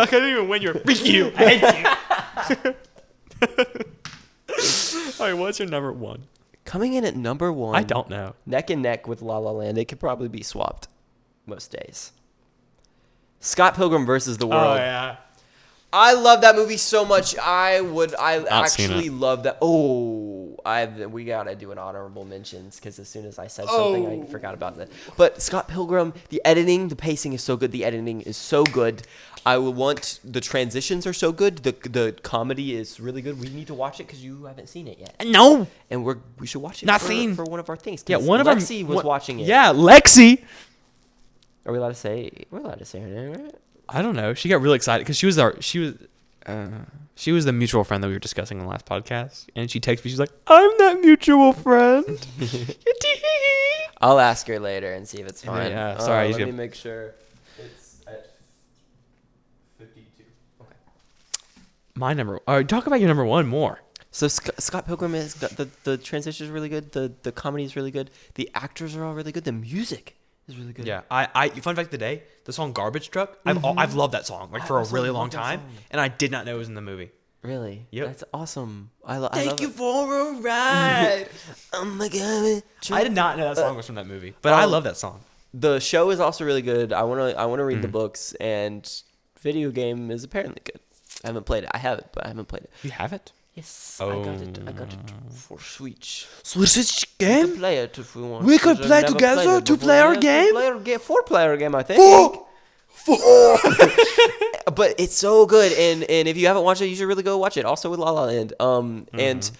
couldn't even win your freak you. I hate you. All right, what's your number one? Coming in at number one. I don't know. Neck and neck with La La Land. It could probably be swapped most days. Scott Pilgrim versus the World. Oh, yeah. I love that movie so much. I seen actually it. love that. Oh, we gotta do an honorable mentions because as soon as I said something, I forgot about that. But Scott Pilgrim, the editing, the pacing is so good. The editing is so good. I will want the transitions are so good. The comedy is really good. We need to watch it because you haven't seen it yet. No. And we should watch it. Not seen. For one of our things. Yeah, 'cause one of Lexi was watching it. Yeah, Lexi. Are we allowed to say? We're allowed to say her name, right? I don't know. She got really excited because she was the mutual friend that we were discussing in the last podcast, and she texted me. She's like, "I'm that mutual friend." I'll ask her later and see if it's fine. Yeah, sorry, Let me make sure. It's at 52. Okay. My number. All right, talk about your number one more. So Scott Pilgrim is the transition is really good. The comedy is really good. The actors are all really good. The music is really good. Yeah, I fun fact of the day, the song "Garbage Truck." I've loved that song for a also really love long that time, song. and I did not know it was in the movie. Really? Yep. That's awesome. I love Take you it. for a ride. Oh my god. I did not know that song was from that movie, but I love that song. The show is also really good. I wanna read the books, and video game is apparently good. I haven't played it. I have it, but I haven't played it. You have it? Yes, I got it for Switch. Switch We can game. play it if we want. We could Because I've play never together, played it 2-player before. game? Four-player game, I think. Four. But it's so good, and if you haven't watched it, you should really go watch it. Also with La La Land, and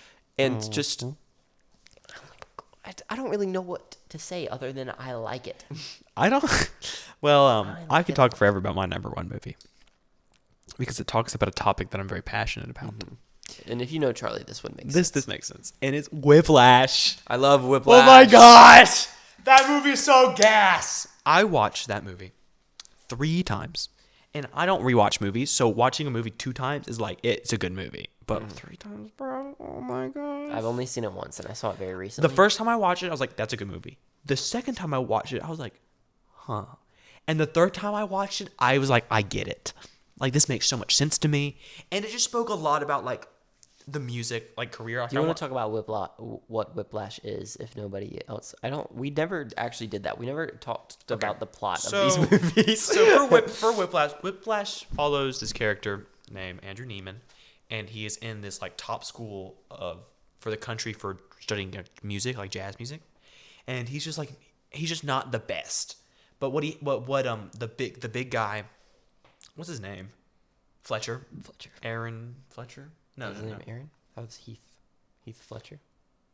just I don't really know what to say other than I like it. I don't. Well, I could talk forever about my number one movie because it talks about a topic that I'm very passionate about. And if you know Charlie, this would make sense. This makes sense, and it's Whiplash. I love Whiplash. Oh my gosh, that movie is so gas. I watched that movie 3 times, and I don't rewatch movies, so watching a movie 2 times is like it's a good movie. But 3 times, bro, oh my god. I've only seen it once, and I saw it very recently. The first time I watched it, I was like, that's a good movie. The second time I watched it, I was like, huh. And the third time I watched it, I was like, I get it. Like, this makes so much sense to me. And it just spoke a lot about, like, the music, like, career. Do you want to talk about what Whiplash is, if nobody else? We never actually did that. We never talked about the plot of these movies. So for Whiplash follows this character named Andrew Neiman, and he is in this, like, top school for the country for studying music, like jazz music. And he's just not the best. But the big guy, what's his name? Fletcher. Aaron Fletcher? No, Is his name Aaron? That was Heath. Heath Fletcher.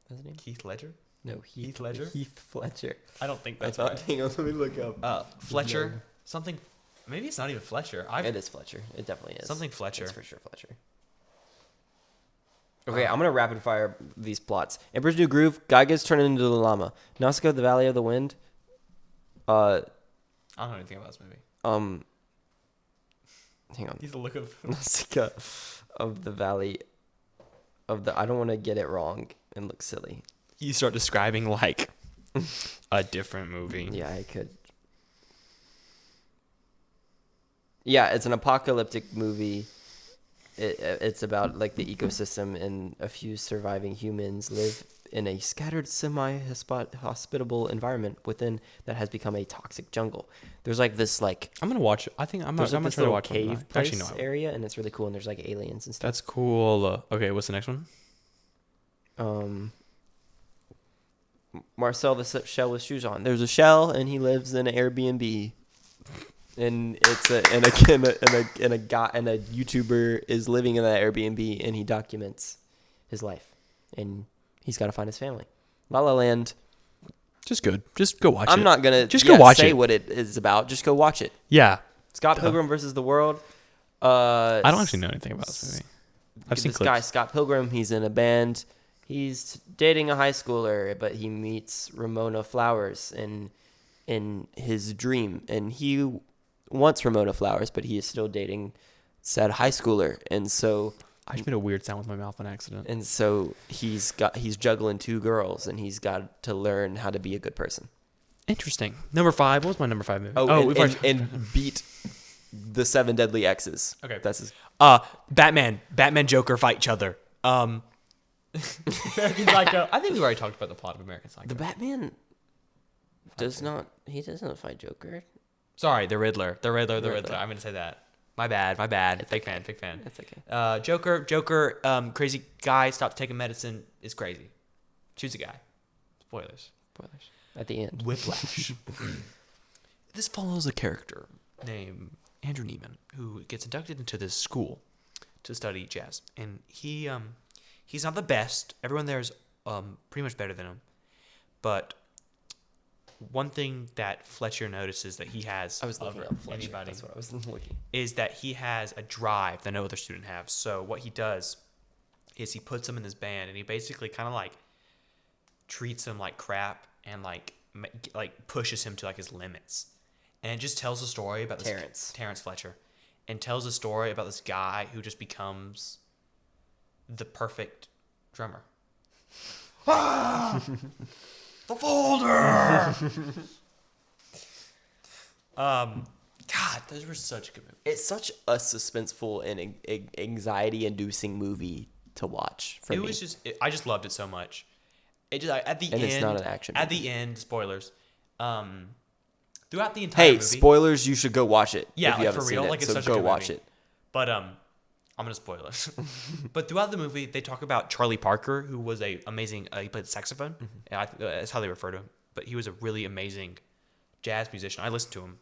That's his name? Keith Ledger? No, Heath Ledger? Heath Fletcher. I don't think I that's thought. right. Hang on, let me look up. Fletcher? Something. Maybe it's not even Fletcher. It is Fletcher. It definitely is. Something Fletcher. It's for sure Fletcher. Okay, I'm gonna rapid fire these plots. Emperor's New Groove. Guy gets turned into the llama. Nausicaa, the Valley of the Wind. I don't know anything about this movie. Hang on. He's the look of. Nausicaa of the Valley of the. I don't want to get it wrong and look silly. You start describing like a different movie. Yeah, I could. Yeah, it's an apocalyptic movie. It's about like the ecosystem, and a few surviving humans live in a scattered, semi-hospitable environment within that has become a toxic jungle. There's like this like I'm gonna watch it. I think I'm gonna try to little watch cave it. place Actually, no. area, and it's really cool. And there's like aliens and stuff. That's cool. Okay, what's the next one? Marcel the shell with shoes on. There's a shell, and he lives in an Airbnb. And it's a YouTuber is living in that Airbnb, and he documents his life, and he's got to find his family. La La Land. Just good. Just go watch it. I'm not gonna just go watch say it. what it is about. Just go watch it. Yeah. Scott Pilgrim versus the World. I don't actually know anything about this movie. I've seen this clips. guy Scott Pilgrim. He's in a band. He's dating a high schooler, but he meets Ramona Flowers in his dream, and he wants Ramona Flowers, but he is still dating said high schooler, and so I just made a weird sound with my mouth on accident. and so he's juggling two girls, and he's got to learn how to be a good person. Interesting. Number 5. What was my number 5 movie? And beat the 7 deadly X's. Okay. That's his. Batman, Joker fight each other. American Psycho. I think we already talked about the plot of American Psycho. The Batman he doesn't fight Joker. Sorry, the Riddler. The Riddler. Riddler. I'm gonna say that. My bad. Fake fan. That's okay. Joker, crazy guy stops taking medicine is crazy. Choose a guy. Spoilers. At the end. Whiplash. This follows a character named Andrew Neiman who gets inducted into this school to study jazz, and he's not the best. Everyone there is pretty much better than him, but one thing that Fletcher notices that he has I was looking over up Fletcher. anybody That's what I was looking. is that he has a drive that no other student has. So what he does is he puts him in this band, and he basically kind of like treats him like crap and like pushes him to like his limits. And it just tells a story about this Terrence Fletcher, and tells a story about this guy who just becomes the perfect drummer. The folder. God, those were such good movies. It's such a suspenseful and anxiety-inducing movie to watch for me. It was just, I just loved it so much. It just at the And end, it's not an action At movie. the end, spoilers. Throughout the entire movie. Spoilers! You should go watch it. Yeah, if you like, haven't for seen real, it. like, it's so such a go good watch movie. it. But I'm gonna spoil it. But throughout the movie, they talk about Charlie Parker, who was a amazing. He played the saxophone. And that's how they refer to him. But he was a really amazing jazz musician. I listen to him,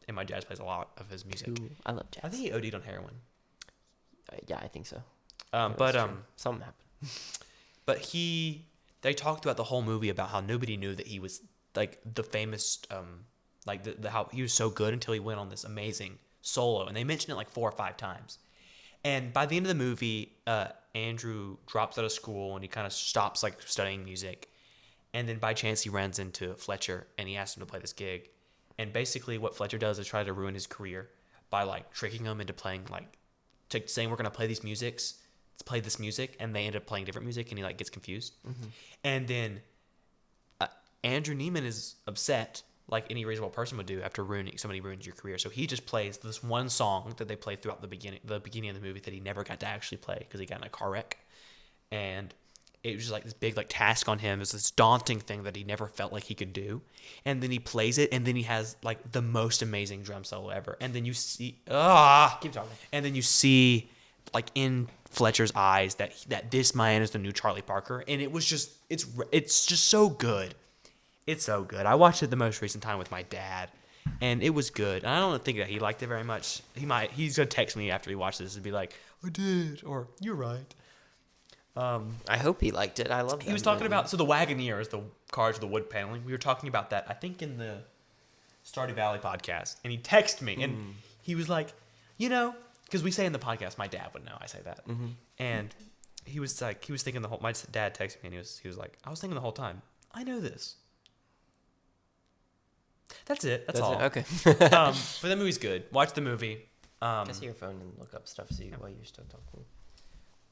and my jazz plays a lot of his music. Ooh, I love jazz. I think he OD'd on heroin. Yeah, I think so. Something happened. But they talked throughout the whole movie about how nobody knew that he was like the famous, how he was so good until he went on this amazing solo, and they mentioned it like 4 or 5 times. And by the end of the movie, Andrew drops out of school and he kind of stops like studying music, and then by chance he runs into Fletcher and he asks him to play this gig, and basically what Fletcher does is try to ruin his career by like tricking him into playing saying we're gonna play these musics. Let's play this music, and they end up playing different music, and he like gets confused. And then Andrew Neiman is upset, like any reasonable person would do after somebody ruins your career. So he just plays this one song that they played throughout the beginning of the movie that he never got to actually play because he got in a car wreck, and it was just like this big like task on him. It was this daunting thing that he never felt like he could do, and then he plays it, and then he has like the most amazing drum solo ever. And then you see Keep talking. and then you see like in Fletcher's eyes that this man is the new Charlie Parker, and it's just so good. It's so good. I watched it the most recent time with my dad, and it was good. And I don't think that he liked it very much. He's gonna text me after he watched this and be like, "I did," or "You're right." I hope he liked it. I love that. He was talking about the Wagoneer is the cars with the wood paneling. We were talking about that, I think, in the Stardew Valley podcast, and he texted me, and he was like, because we say in the podcast, my dad would know I say that, and he was thinking my dad texted me, and he was like, I was thinking the whole time, I know this. That's it. That's all. Okay. But that movie's good. Watch the movie. Get your phone and look up stuff while you're still talking.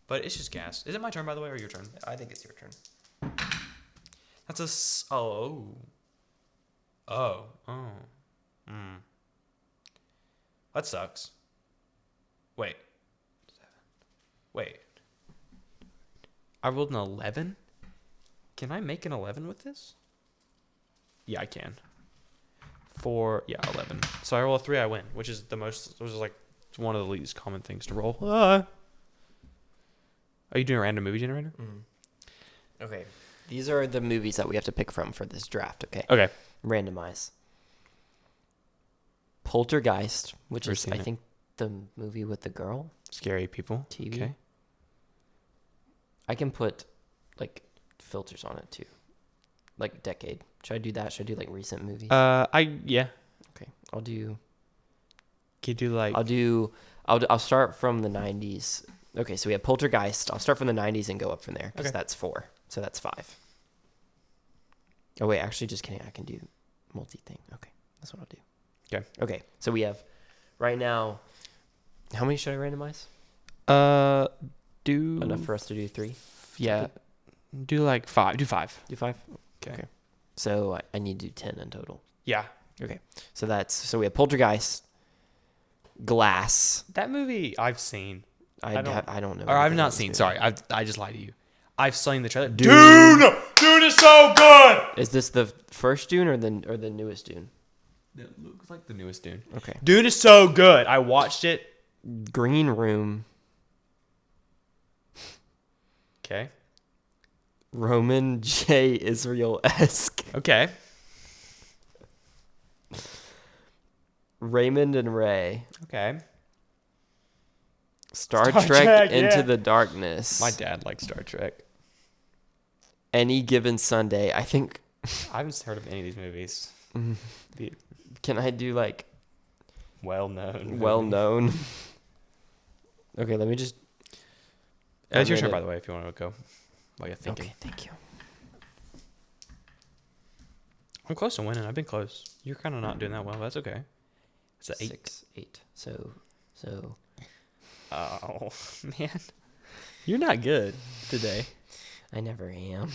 But it's just gas. Is it my turn, by the way, or your turn? I think it's your turn. That's that sucks. Wait. I rolled an 11? Can I make an 11 with this? Yeah, I can. 11. So I roll a 3, I win, which is like one of the least common things to roll. Are you doing a random movie generator? Okay. These are the movies that we have to pick from for this draft, okay? Okay. Randomize. Poltergeist, which Never is, seen I it. think, the movie with the girl. Scary people. TV. I can put, filters on it, too. like decade. Should I do that? Should I do like recent movies? Yeah. Okay, I'll do. Can you do like? I'll start from the 90s. Okay, so we have Poltergeist. I'll start from the 90s and go up from there because Okay. that's 4. So that's 5. Oh wait, actually, just kidding. I can do multi-thing. Okay, that's what I'll do. Okay. Okay, so we have right now. How many should I randomize? Do Enough for us to do 3. Yeah. Do like 5. Do 5. Do 5. Okay. So I need to do 10 in total. Yeah. Okay, so we have Poltergeist, Glass. That movie I've seen. I don't know. Or I've anything not about this seen. movie. Sorry, I just lied to you. I've seen the trailer. Dune. Dune is so good. Is this the first Dune or the newest Dune? It looks like the newest Dune. Okay. Dune is so good. I watched it. Green Room. Okay. Roman J. Israel-esque. Okay. Raymond and Ray. Okay. Star Star Trek Trek, Into yeah. the Darkness. My dad likes Star Trek. Any Given Sunday. I think. I haven't heard of any of these movies. The Can I do like well known. well known? Okay, let me just. It's your turn, minute. by the way, if you want to go while you're thinking. Okay, thank you. I'm close to winning. I've been close. You're kind of not doing that well. That's okay. It's an 8. 6, 8. So. Oh, man. You're not good today. I never am.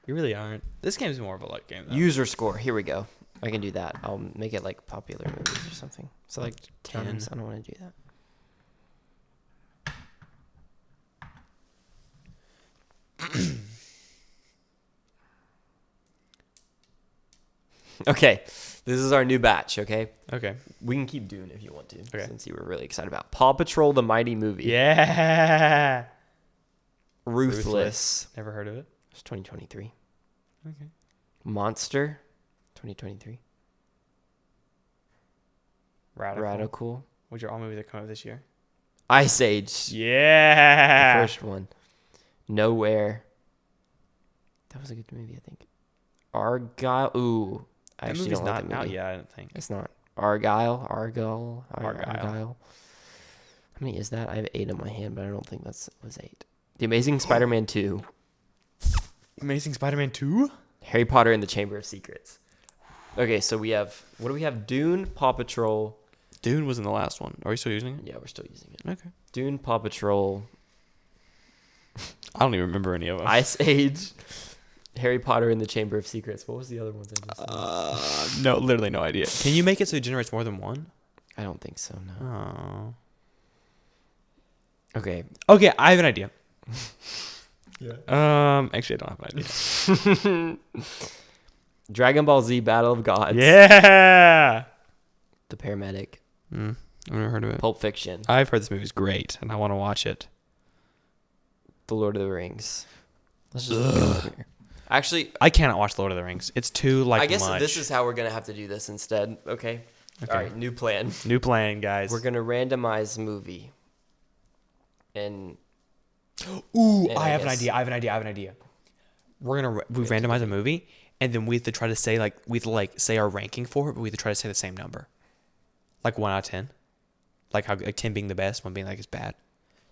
You really aren't. This game's more of a luck game, though. User score. Here we go. I can do that. I'll make it like popular movies or something. So like 10. 10. I don't want to do that. Okay, this is our new batch. Okay, Okay. we can keep doing it if you want to, Okay. since you were really excited about Paw Patrol: The Mighty Movie. Yeah. Ruthless. Never heard of it. It's 2023. Okay. Monster. 2023. Radical. Radical. Which are all movies that come out this year. Ice Age. Yeah. The first one. Nowhere. That was a good movie, I think. Argyle. Ooh. I That actually movie's don't not like that out movie. yet, I don't think. It's not. Argyle. Argyle. How many is that? I have 8 in my hand, but I don't think was 8. The Amazing Spider-Man 2. Amazing Spider-Man 2? Harry Potter and the Chamber of Secrets. Okay, so we have, what do we have? Dune, Paw Patrol. Dune was in the last one. Are you still using it? Yeah, we're still using it. Okay. Dune, Paw Patrol, I don't even remember any of them. Ice Age, Harry Potter and the Chamber of Secrets. What was the other ones I just said? No, literally no idea. Can you make it so it generates more than one? I don't think so, no. Oh. Okay. Okay, I have an idea. Actually, I don't have an idea. Dragon Ball Z Battle of Gods. Yeah. The Paramedic. I've never heard of it. Pulp Fiction. I've heard this movie's great, and I want to watch it. The Lord of the Rings. Let's just go from here. Actually, I cannot watch Lord of the Rings. It's too I guess much. this is how we're going to have to do this instead. Okay. Okay. All right, new plan. New plan, guys. We're going to randomize movie. And Ooh, And I I have an guess- idea. I have an idea. We're gonna we randomize a movie, and then we have to try to say say our ranking for it, but we have to try to say the same number, like 1 out of 10, like 10 being the best, 1 being like it's bad.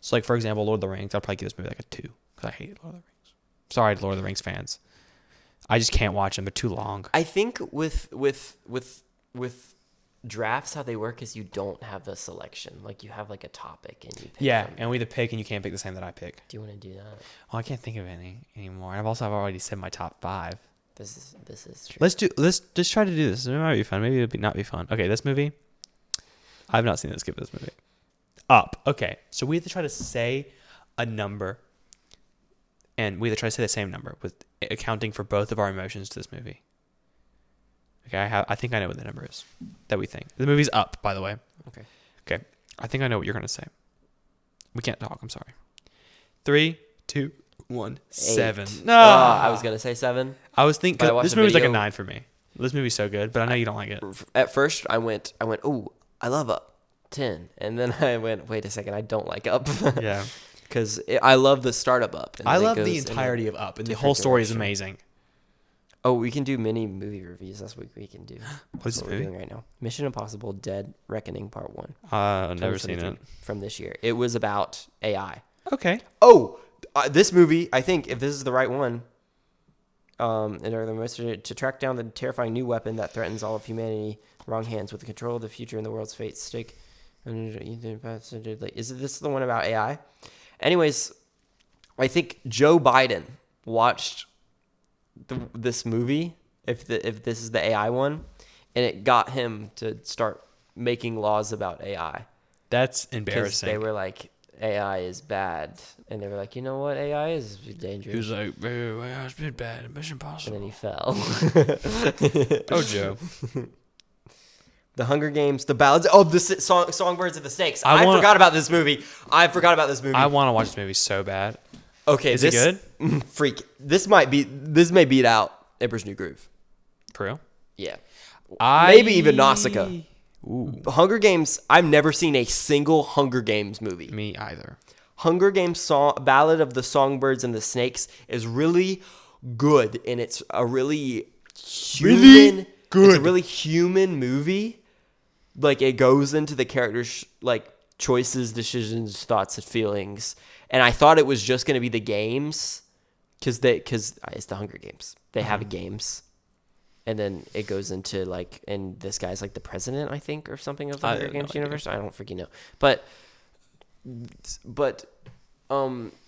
So like for example, Lord of the Rings, I'll probably give this movie like a 2 because I hate Lord of the Rings. Sorry, Lord of the Rings fans, I just can't watch them. They're too long. I think with drafts, how they work is you don't have the selection. Like you have like a topic and you pick Yeah, from and we either pick, and you can't pick the same that I pick. Do you want to do that? Oh, I can't think of any anymore. I've already said my top 5. This is true. Let's just try to do this. It might be fun. Maybe it'll not be fun. Okay, this movie. I've not seen this. Skip this movie. Up. Okay, so we have to try to say a number, and we have to try to say the same number with accounting for both of our emotions to this movie. Okay, I think I know what the number is that we think. The movie's Up, by the way. Okay. I think I know what you're gonna say. We can't talk. I'm sorry. 3, 2, 1, 7. 8. No, I was gonna say 7. I was thinking But I watched this the movie's like a video. 9 for me. This movie's so good, but I know you don't like it. At first, I went. Oh, I love Up. 10, and then I went. Wait a second, I don't like Up. Yeah. Because I love the startup Up. And I then it love the goes in a entirety of Up, and the different whole story is direction. amazing. Oh, we can do mini movie reviews. That's what we can do. What is That's the what we're movie? doing right now. Mission Impossible: Dead Reckoning Part 1. I've never seen it. 2023, from this year. It was about AI. Okay. Oh, this movie, I think, if this is the right one, and are the most to track down the terrifying new weapon that threatens all of humanity. Wrong hands with the control of the future and the world's fate stake. Is this the one about AI? Anyways, I think Joe Biden watched this movie, if this is the AI one, and it got him to start making laws about AI. That's 'Cause embarrassing. they were like, AI is bad, and they were like, you know what, AI is dangerous. He was like, it's been bad. Mission And Impossible. then he fell. Oh, Joe. The Hunger Games, the ballads. Oh, the Songbirds of the Snakes. I forgot about this movie. I want to watch this movie so bad. Okay, Is it good? Freak. This may beat out Emperor's New Groove. For real? Yeah. Maybe even Nausicaa. Ooh. Hunger Games. I've never seen a single Hunger Games movie. Me either. Hunger Games Ballad of the Songbirds and the Snakes is really good, and it's a really human. It's a really human movie. Like, it goes into the characters' like choices, decisions, thoughts, and feelings. And I thought it was just going to be the games, because it's the Hunger Games. They have games, and then it goes into like, and this guy's like the president, I think, or something of the Hunger Games universe. I don't freaking know, but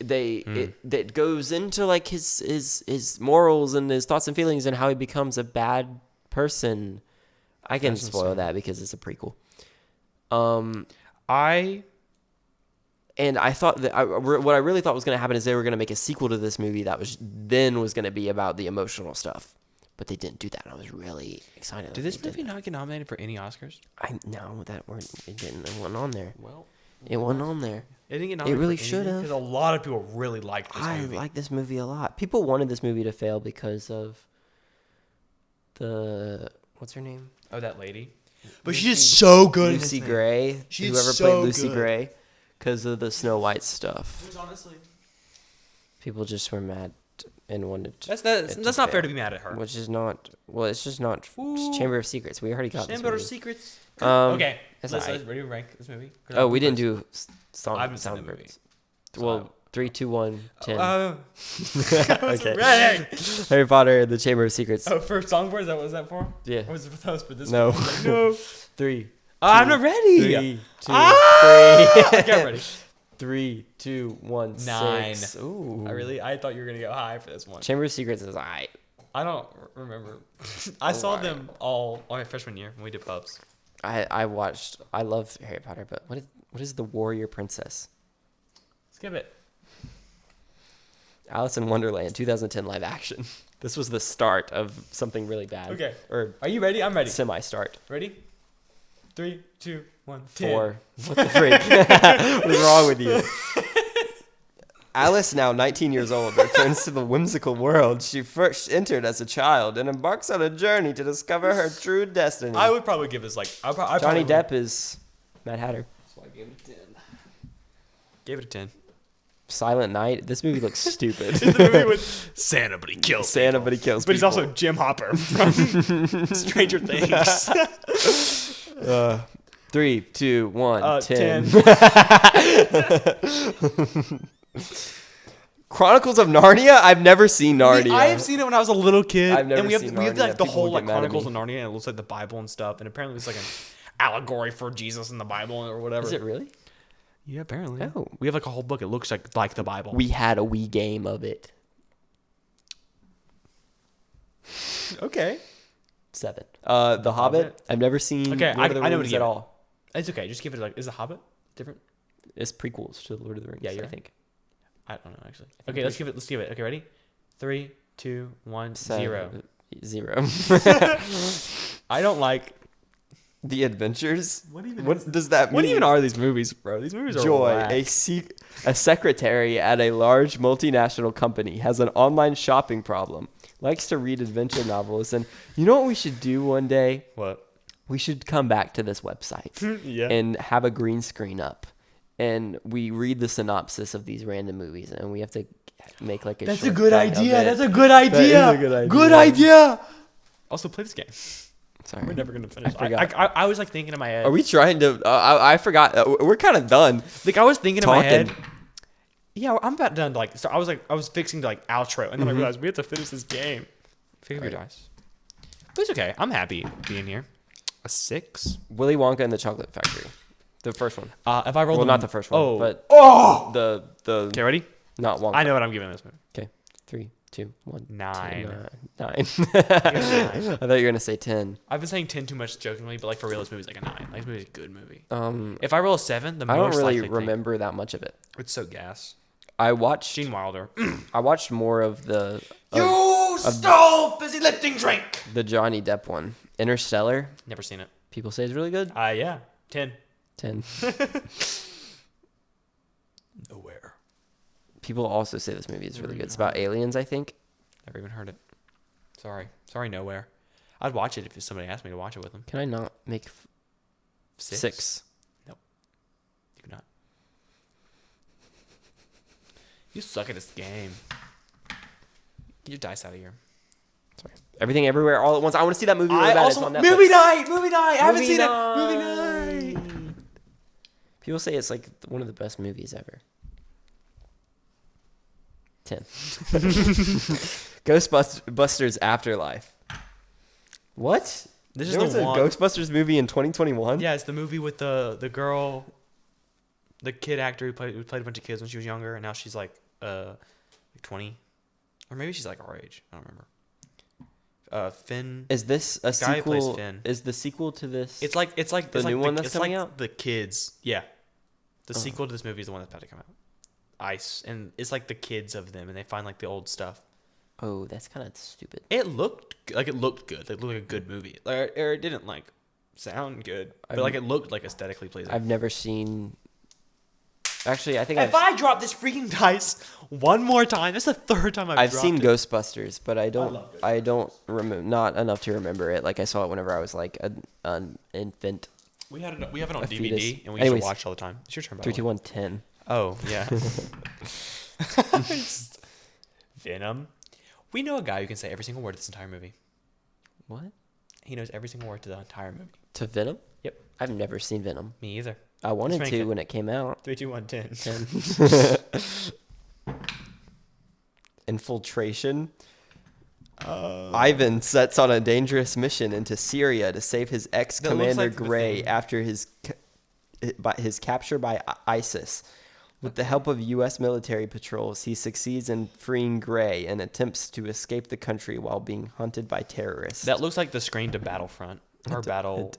it goes into like his morals and his thoughts and feelings and how he becomes a bad person. I can spoil that because it's a prequel. And I thought that what I really thought was going to happen is they were going to make a sequel to this movie that was going to be about the emotional stuff, but they didn't do that. And I was really excited. Did this movie not get nominated for any Oscars? It didn't. It wasn't on there. Well, It wasn't on there. It didn't get It nominated. really for should have. because a lot of people really liked this I movie. like this movie a lot. People wanted this movie to fail because of what's her name? Oh, that lady. But she is so good. Lucy Gray. She's Whoever so played Lucy good. Gray, because of the Snow White stuff. Honestly, People just were mad and wanted. that's not fair to be mad at her. Which is not. Well, it's just not. Ooh. Chamber of Secrets. We already got this Chamber of movie. Secrets. Um, Okay, it's let's alright. ready to rank this movie. Oh, we didn't do I haven't seen the movie. Soundbirds. Well, 3, 2, 1, 10. Okay. Okay. Harry Potter and the Chamber of Secrets. Oh, for Songbirds, that was that for? Yeah. Or was it for those for this? No. one? Like, no. 3. I'm not ready. 3, 2, Okay, I'm ready. 3, 2, 1, 9. 6. Ooh. I thought you were gonna go high for this one. Chamber of Secrets is alright. I don't remember. I saw them all on my freshman year when we did pubs. I love Harry Potter, but what is the Warrior Princess? Skip it. Alice in Wonderland, 2010 live action. This was the start of something really bad. Okay. Or Are you ready? I'm ready. semi-start. Ready? 3, 2, 1, 10. 4. What the freak? What's wrong with you? Alice, now 19 years old, returns to the whimsical world she first entered as a child and embarks on a journey to discover her true destiny. I would probably give this like Johnny Depp is Mad Hatter. So I gave it a 10. Gave it a 10. Silent Night. This movie looks stupid. It's the movie with Santa, but he kills Santa, people. but he kills But he's people. also Jim Hopper from Stranger Things. 3, 2, 1, 10. 10. Chronicles of Narnia? I've never seen Narnia. I have seen it when I was a little kid. I've never and we have seen we have Narnia. like the People whole would like get mad at Chronicles me. of Narnia, and it looks like the Bible and stuff. And apparently it's like an allegory for Jesus in the Bible or whatever. Is it really? Yeah, apparently. Oh. We have like a whole book. It looks like the Bible. We had a Wii game of it. Okay. 7. The Hobbit. Hobbit? I've never seen Okay, Lord of the I know what Rings to at give it. all. It's okay. Just give it like, is the Hobbit different? It's prequels to Lord of the Rings. Yeah, you're I right. think. I don't know actually. Okay, let's give it. Okay, ready? 3, 2, 1, 0. 0. I don't like. The Adventures. What even? What does that mean? What even are these movies, bro? These movies are Joy, whack. a secretary at a large multinational company, has an online shopping problem, likes to read adventure novels, and you know what we should do one day? What? We should come back to this website Yeah. and have a green screen up, and we read the synopsis of these random movies, and we have to make like a. That's a short good thing of idea. it. That's a good idea. That is a good idea. Good idea. Also, play this game. Sorry. We're never gonna finish. I forgot. I was like thinking in my head. Are we trying to? I forgot. We're kind of done. Like I was thinking in my Talking. head. Yeah, I'm about done. Like, so I was fixing to like outro, and then I realized we have to finish this game. Pick up your dice. But it's okay. I'm happy being here. A 6. Willy Wonka and the Chocolate Factory, the first one. If I roll, Well, not the first one. Oh, but the okay, ready? not Wonka. I know what I'm giving this movie. Okay, 3, 2, 1. 9. 9. I thought you were gonna say 10. I've been saying 10 too much jokingly, but like for real, this movie's like a 9. Like, this movie's a good movie. If If I roll a 7, the I don't most really likely thing- remember that much of it. It's so gas. I watched. Gene Wilder. I watched more of the stole busy lifting drink. the Johnny Depp one, Interstellar. Never seen it. People say it's really good. Yeah, 10. 10. Nowhere. People also say this movie is really good. It's about aliens, I think. Never even heard it. Sorry, nowhere. I'd watch it if somebody asked me to watch it with them. Can I not make 6? Nope. You cannot. You suck at this game. Get your dice out of here. Sorry. Everything, everywhere, all at once. I want to see that movie. Really I bad. also It's on Netflix. movie night. I haven't Movie seen night. it. Movie night. People say it's like one of the best movies ever. 10. Ghostbusters Afterlife. What? This is There was the a one. Ghostbusters movie in 2021? Yeah, it's the movie with the girl, the kid actor who played a bunch of kids when she was younger, and now she's like 20, or maybe she's like our age. I don't remember. Finn. Is this a Guy who plays sequel? Finn. Is the sequel to this? It's like the it's new like one that's it's coming like out? The kids. Yeah, the sequel to this movie is the one that's about to come out. Ice, and it's like the kids of them, and they find like the old stuff. Oh, that's kind of stupid. It looked good. Like, it looked like a good movie. Like, or it didn't like sound good, but like it looked like aesthetically pleasing. I've never seen. Actually, I think If I drop this freaking dice one more time, this is the third time I've dropped seen it. Ghostbusters, but I don't. love I don't remember. Not enough to remember it. Like I saw it whenever I was like an infant. We have it on a DVD, fetus. and we Anyways. used to watch all the time. It's your turn. By the 3, way. 2, 1, 10. Oh yeah. Venom. We know a guy who can say every single word of this entire movie. What? He knows every single word to the entire movie. To Venom? Yep. I've never seen Venom. Me either. I wanted rank to it. when it came out. 3, 2, 1, 10. 10. Infiltration. Ivan sets on a dangerous mission into Syria to save his That ex-commander looks like the Gray thing. after his capture by ISIS. With the help of U.S. military patrols, he succeeds in freeing Gray and attempts to escape the country while being hunted by terrorists. That looks like the screen to Battlefront or Battlefield.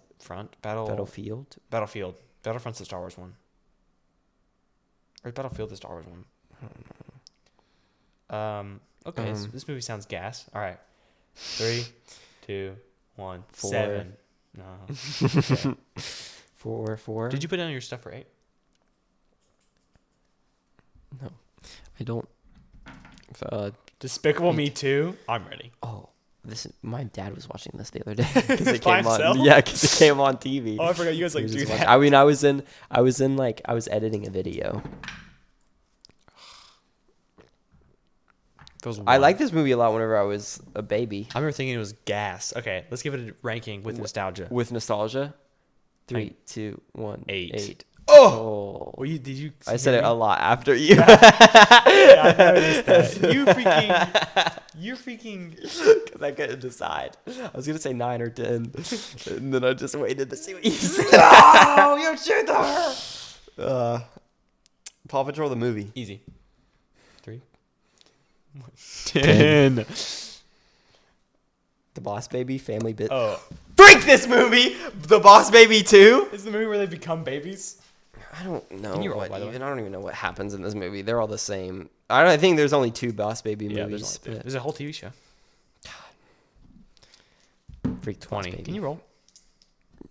Battlefield. Battlefront's the Star Wars one. Or is Battlefield the Star Wars one? Okay, so this movie sounds gas. All right. 3, 2, 1, 4. 7. No. Okay. 4. Did you put down your stuff for 8? No, I don't. Despicable Me 2? I'm ready. Oh, my dad was watching this the other day because it By came on. himself? Yeah, because it came on TV. Oh, I forgot you guys We like were do just that. watching- I mean, I was editing a video. I like this movie a lot whenever I was a baby. I remember thinking it was gas. Okay, let's give it a ranking with nostalgia. With nostalgia. 3, 2, 1, 8. 8. Oh! Oh, Did you? I said it a lot after you. Yeah, I noticed that. You're freaking. Because I couldn't decide. I was gonna say 9 or 10, and then I just waited to see what you said. Oh, you're cheater! Paw Patrol the movie. Easy. 3, 10. The Boss Baby Family Bit. Oh, Freak this movie. The Boss Baby 2. is the movie where they become babies? I don't know. Can you roll, what by the way? even. I don't even know what happens in this movie. They're all the same. I think there's only 2 Boss Baby Yeah, movies. there's a whole TV show. Freak 20. Can you roll?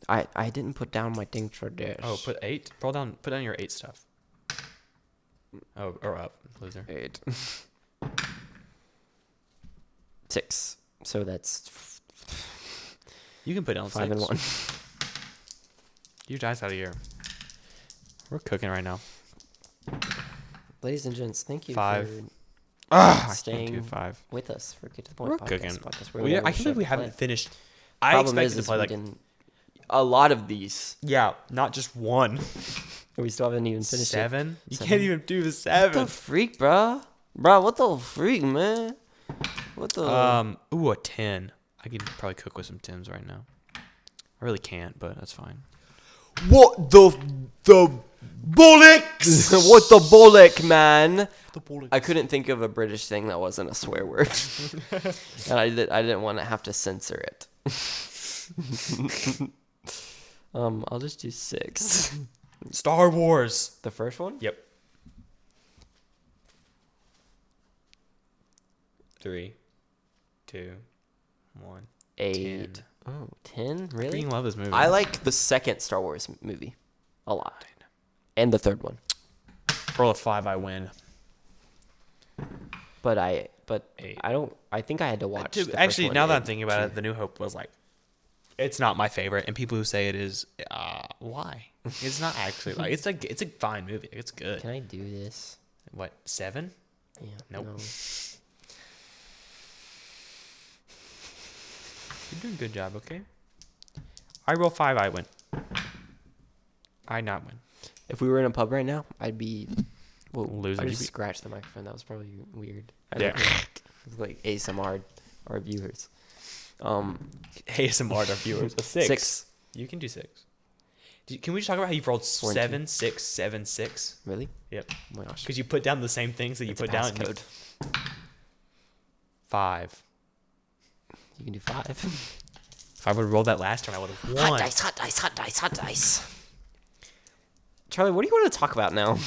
I didn't put down my things for this. Oh, put 8. Put down your 8 stuff. Oh, or up, loser. 8. 6. So that's You can put down 5 and 1. You guys out of here. We're cooking right now. Ladies and gents, thank you 5. for I staying can't do 5. with us for Get to the Point We're podcast. cooking. Podcast. I can't believe we haven't finished. I Problem expected to is play we like didn't. A lot of these. not just one. We still haven't even finished 7. it. You 7. can't even do the What 7. the freak, bro? Bro, what the freak, man? What the? A 10. I could probably cook with some Tims right now. I really can't, but that's fine. What the Bollocks? what the bollock, man? The bollocks. I couldn't think of a British thing that wasn't a swear word, and I didn't want to have to censor it. I'll just do 6. Star Wars. The first one? Yep. 3, 2, 1. 8. 10. Oh, 10? I Really? freaking love this movie. I like the second Star Wars movie a lot, and the third one. Roll a 5, I win. But 8. I don't. I think I had to watch. The first Actually, one now that I'm and thinking about 2. it, The New Hope was like, it's not my favorite, and people who say it is, why? It's not actually like it's a fine movie. It's good. Can I do this? What, 7? Yeah. Nope. No. You're doing a good job. Okay. I roll 5, I win. I not win. If we were in a pub right now, I'd be. Well, Losing. I You'd just be- scratched the microphone. That was probably weird. Yeah. Like ASMR, our viewers. ASMR to our viewers. A 6. 6. You can do 6. Can we just talk about how you've rolled 4 and 7, 6, 7, 6? Really? Yep. Oh my gosh. Because you put down the same things that you It's put a down. and passcode. 5. You can do 5. If I would have rolled that last turn, I would have won. Hot dice, hot dice, hot dice, hot dice. Charlie, what do you want to talk about now?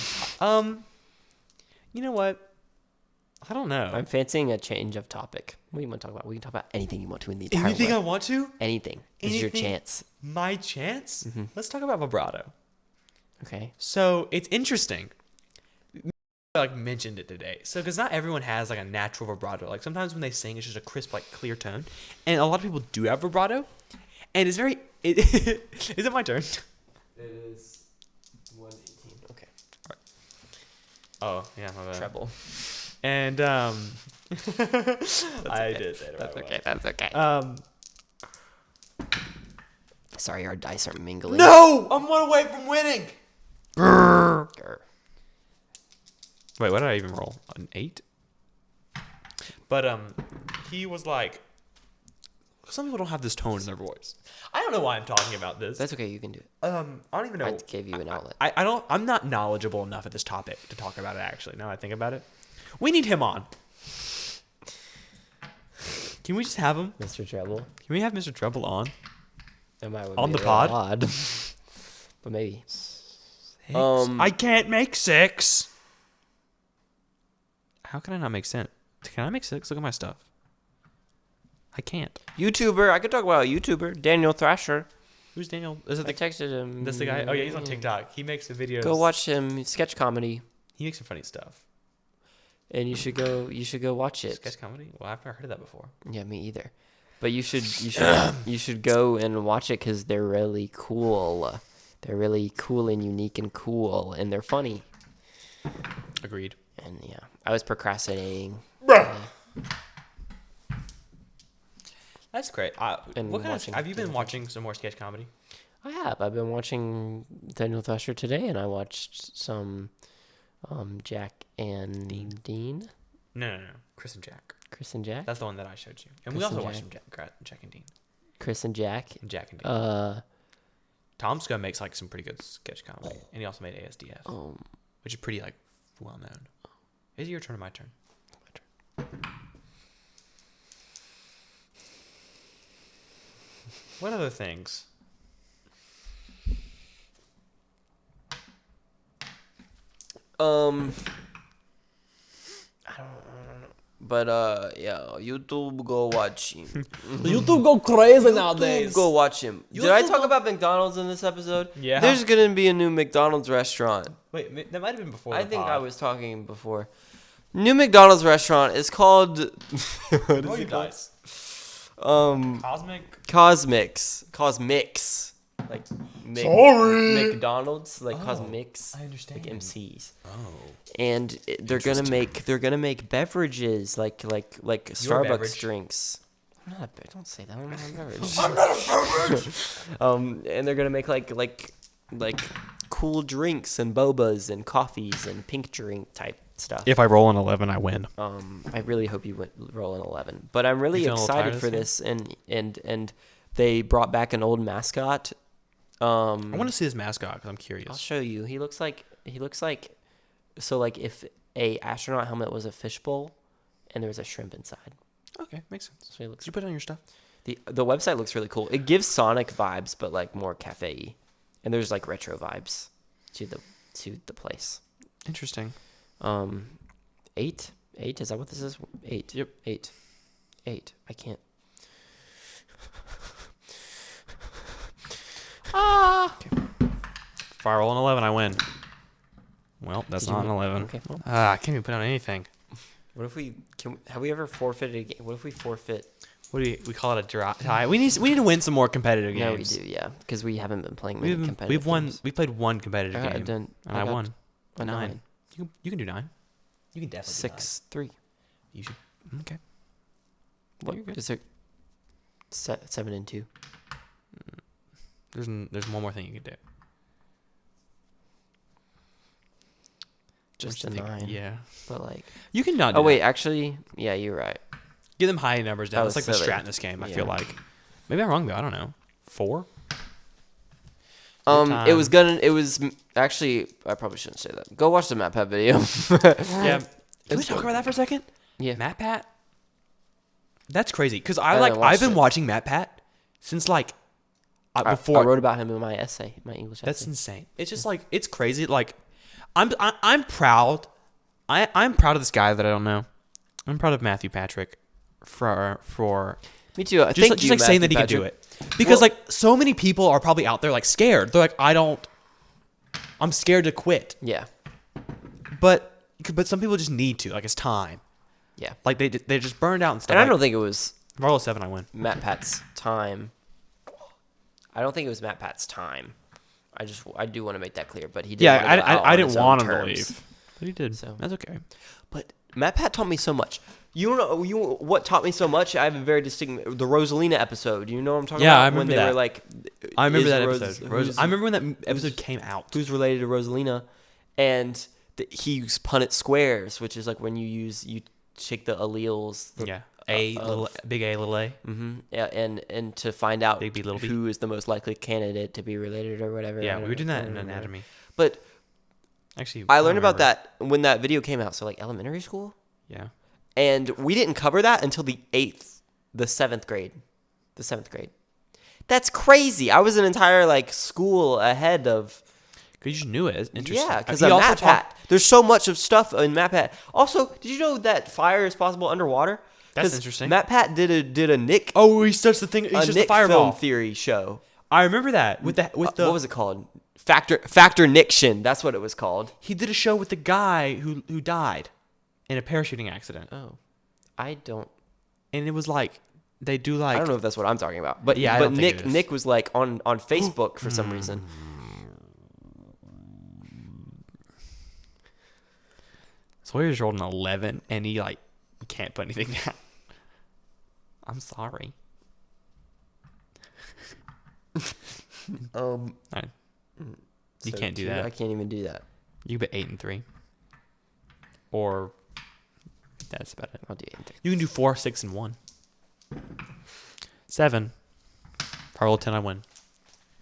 You know what? I don't know. I'm fancying a change of topic. What do you want to talk about? We can talk about anything you want to in the entire Anything world. I want to? Anything is your Anything? chance. My chance? Mm-hmm. Let's talk about vibrato. Okay. So it's interesting. I like mentioned it today. So because not everyone has like a natural vibrato. Like sometimes when they sing, it's just a crisp, like clear tone, and a lot of people do have vibrato, and it's very. Is it my turn? It is 118. Okay. Oh yeah, my bad. Treble. And I okay. did say it That's right. okay. That's okay. Sorry, our dice are mingling. No, I'm 1 away from winning. Grr. Wait, what did I even roll? An 8? But he was like, some people don't have this tone in their voice. I don't know why I'm talking about this. That's okay. You can do it. I don't even know. I gave you an outlet. I don't. I'm not knowledgeable enough at this topic to talk about it. Actually, now I think about it, we need him on. Can we just have him? Mr. Treble. Can we have Mr. Treble on? That might On be the a little pod? odd. But maybe. 6? I can't make 6. How can I not make sense? Can I make 6? Look at my stuff. I can't. YouTuber. I could talk about a YouTuber. Daniel Thrasher. Who's Daniel? Is it I the? texted him. That's the guy. Oh yeah, he's on TikTok. He makes the videos. Go watch him. Sketch comedy. He makes some funny stuff. And you should go watch it. Sketch comedy. Well, I've never heard of that before. Yeah, me either. But you should go and watch it because they're really cool. They're really cool and unique and cool, and they're funny. Agreed. And yeah, I was procrastinating. That's great. And What kind of, watching have you been Daniel watching some more sketch comedy? I have. I've been watching Daniel Thrasher today, and I watched some Jack and Dean. No. Chris and Jack. Chris and Jack. That's the one that I showed you. And Chris we also and watched some Jack and Dean. Chris and Jack. And Jack and Dean. Tom Scott makes like some pretty good sketch comedy, and he also made ASDF, which is pretty like well known. Is it your turn or my turn? My turn. What other things? I don't know. But yeah, YouTube go watch him. YouTube go crazy nowadays. Go watch him. Did I talk about McDonald's in this episode? Yeah. There's gonna be a new McDonald's restaurant. Wait, that might have been before. I the think pod. I was talking before. New McDonald's restaurant is called what is Roll your it called? dice. Cosmics. like Sorry. McDonald's, like cosmetics. I understand. Like MCs. Oh. And they're gonna make beverages like Starbucks beverage. drinks. I'm not a don't say that. I'm not a beverage. I'm not a beverage. And they're gonna make like cool drinks and bobas and coffees and pink drink type stuff. If I roll an 11, I win. I really hope you roll an 11. But I'm really You feeling a little tired excited of for this this, and they brought back an old mascot. I want to see his mascot because I'm curious. I'll show you. He looks like so like if a astronaut helmet was a fishbowl, and there was a shrimp inside. Okay, makes sense. So he looks. Did you put it on your stuff? The website looks really cool. It gives Sonic vibes, but like more cafe-y. And there's like retro vibes to the place. Interesting. 8 is that what this is? 8. Yep. 8. I can't. If I roll an 11, I win. Well, that's Did you not an win? 11. Okay, well. I can't even put on anything. What if have we ever forfeited a game? What if we forfeit? What do we call it? A tie? We need to win some more competitive No, we games. do, yeah, because we haven't been playing many competitive. We've won. games. We played one competitive I got game, done- and I I got won. a 9. You can do 9. You can definitely 6-3. You should. Okay. What You're good. is there? 7 and 2. There's one more thing you can do. Just a Which I think- 9. Yeah. But like. You can not. Do Oh wait, that. actually, yeah, you're right. Get them high numbers down. That That's like was the silly. strat in this game. I Yeah. feel like. Maybe I'm wrong though. I don't know. 4. It was actually, I probably shouldn't say that. Go watch the MatPat video. Yeah. Can we It's talk fun. about that for a second? Yeah. MatPat. That's crazy because haven't watched I've been it. watching MatPat since like I before. wrote about him in my essay, my English That's essay. insane. It's just like it's crazy. Like I'm proud. I'm proud of this guy that I don't know. I'm proud of Matthew Patrick for Me too. just, Thank just you, like saying that Matthew he can do Patrick. it. Because Well- like so many people are probably out there like scared. They're like I'm scared to quit. Yeah. But some people just need to. Like it's time. Yeah. Like they just burned out and stuff. And I like, don't think it was if I roll a 7, I win. MatPat's time. I don't think it was MatPat's time. I do want to make that clear, but he did. Yeah, I didn't want him to leave, but he did. So. That's okay. But MatPat taught me so much. You know what taught me so much? I have a very distinct the Rosalina episode. You know what I'm talking Yeah, about? I remember when they that. were like, I remember is that Rose- episode. who's- I remember when that episode came out. who's related to Rosalina, and he used Punnett squares, which is like when you take the alleles. Yeah, big A, little A. Yeah, and to find out Big B, little b. who is the most likely candidate to be related or whatever. Yeah, I we don't were doing know. that in anatomy. But Actually, I don't learned about remember. that when that video came out. So like elementary school, Yeah. and we didn't cover that until the seventh grade. That's crazy. I was an entire like school ahead of. Because you just knew it. It's interesting. Yeah, because He of also MatPat. talked- There's so much of stuff in MatPat. Also, did you know that fire is possible underwater? That's 'Cause interesting. MatPat did a Nick Oh, he starts the thing. He's a just the Nick fireball. film theory show. I remember that with the What was it called? Factor Niction. That's what it was called. He did a show with the guy who died in a parachuting accident, Oh, I don't and it was like they do like I don't know if that's what I'm talking about. But Yeah, I but don't think it is. Nick was like on Facebook for some reason. Sawyer's rolled an 11, and he like can't put anything down. I'm sorry. I- you So can't do two- that. I can't even do that. You bet 8 and 3, or that's about it. I'll do 8 and 3. You can do 4, 6, and 1. 7. If I roll 10, I win.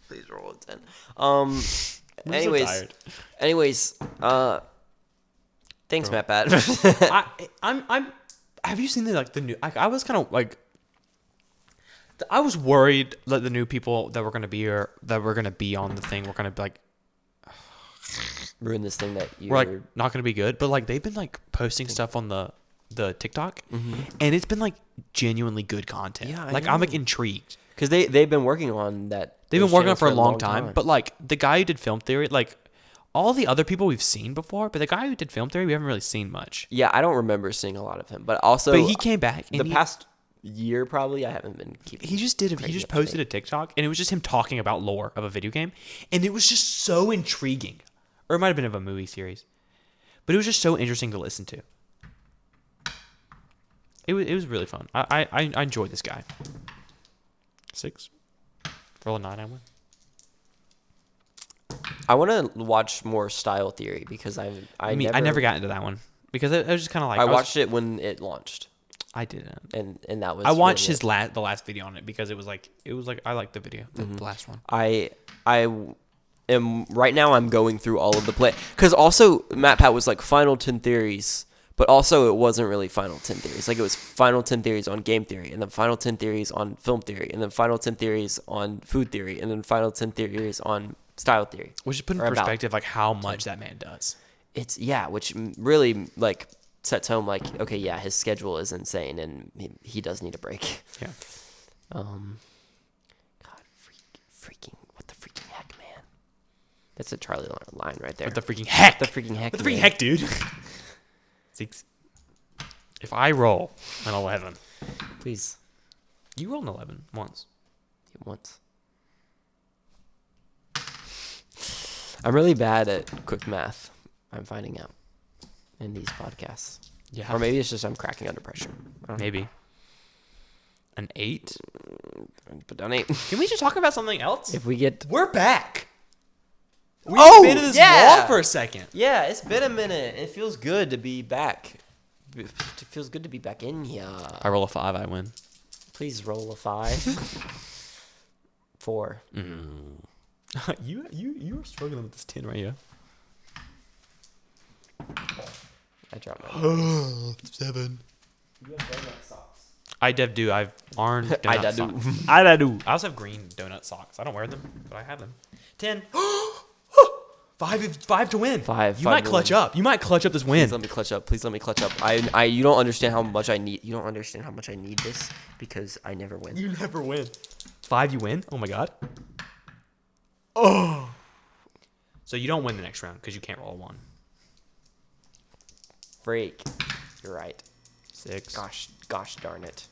Please roll a 10. I'm so tired. Anyways, thanks, Bro. MatPat. I'm. Have you seen the new? I was kind of like. I was worried that the new people that were gonna be here, that were gonna be on the thing, were gonna be like, Ruin this thing that you we're like not gonna be good. But like they've been like posting stuff on the TikTok, and it's been like genuinely good content. Yeah, I like I'm like know. intrigued. because they've been working on that. They've those been working on it channels for a long time, but like the guy who did film theory, like all the other people we've seen before, but the guy who did film theory, we haven't really seen much. yeah, I don't remember seeing a lot of him. But also, But he came back and the past year probably. I haven't been keeping. He just posted a TikTok, and it was just him talking about lore of a video game, and it was just so intriguing. Or it might have been of a movie series, but it was just so interesting to listen to. It was really fun. I enjoyed this guy. 6. Roll a 9, I win. I want to watch more Style Theory because I never got into that one because I was just kind of like I watched it when it launched. I didn't. And that was I watched really the last video on it because it was like I liked the video, the last one. I am right now. I'm going through all of the play because also MatPat was like Final 10 theories, but also it wasn't really Final 10 theories. Like it was Final 10 theories on game theory, and then Final 10 theories on film theory, and then Final 10 theories on food theory, and then Final 10 theories on style theory. Which is put in perspective like how much that man does. Which really like sets home like, okay, yeah, his schedule is insane and he does need a break. Yeah. God, freaking, what the freaking heck, man? That's a Charlie line right there. What the freaking heck? What the freaking heck? What the freaking heck, dude? 6. If I roll an 11, please. You rolled an 11 once. Once. I'm really bad at quick math. I'm finding out in these podcasts. Yeah. Or maybe it's just I'm cracking under pressure. Maybe. An 8? Put down 8. Can we just talk about something else? If we get... We're back. We've been in this wall for a second. Yeah, it's been a minute. It feels good to be back. It feels good to be back in here. I roll a 5, I win. Please roll a 5. 4. You were struggling with this 10 right here. I dropped my 7. You have donut socks. I do. I've orange donut I socks. do. I do. I also have green donut socks. I don't wear them, but I have them. 10. 5 to win. 5. You might clutch up. You might clutch up this win. Please let me clutch up. Please let me clutch up. You don't understand how much I need. You don't understand how much I need this because I never win. You never win. 5, you win. Oh my god. Oh. So you don't win the next round because you can't roll a 1. Freak. You're right. 6. Gosh darn it.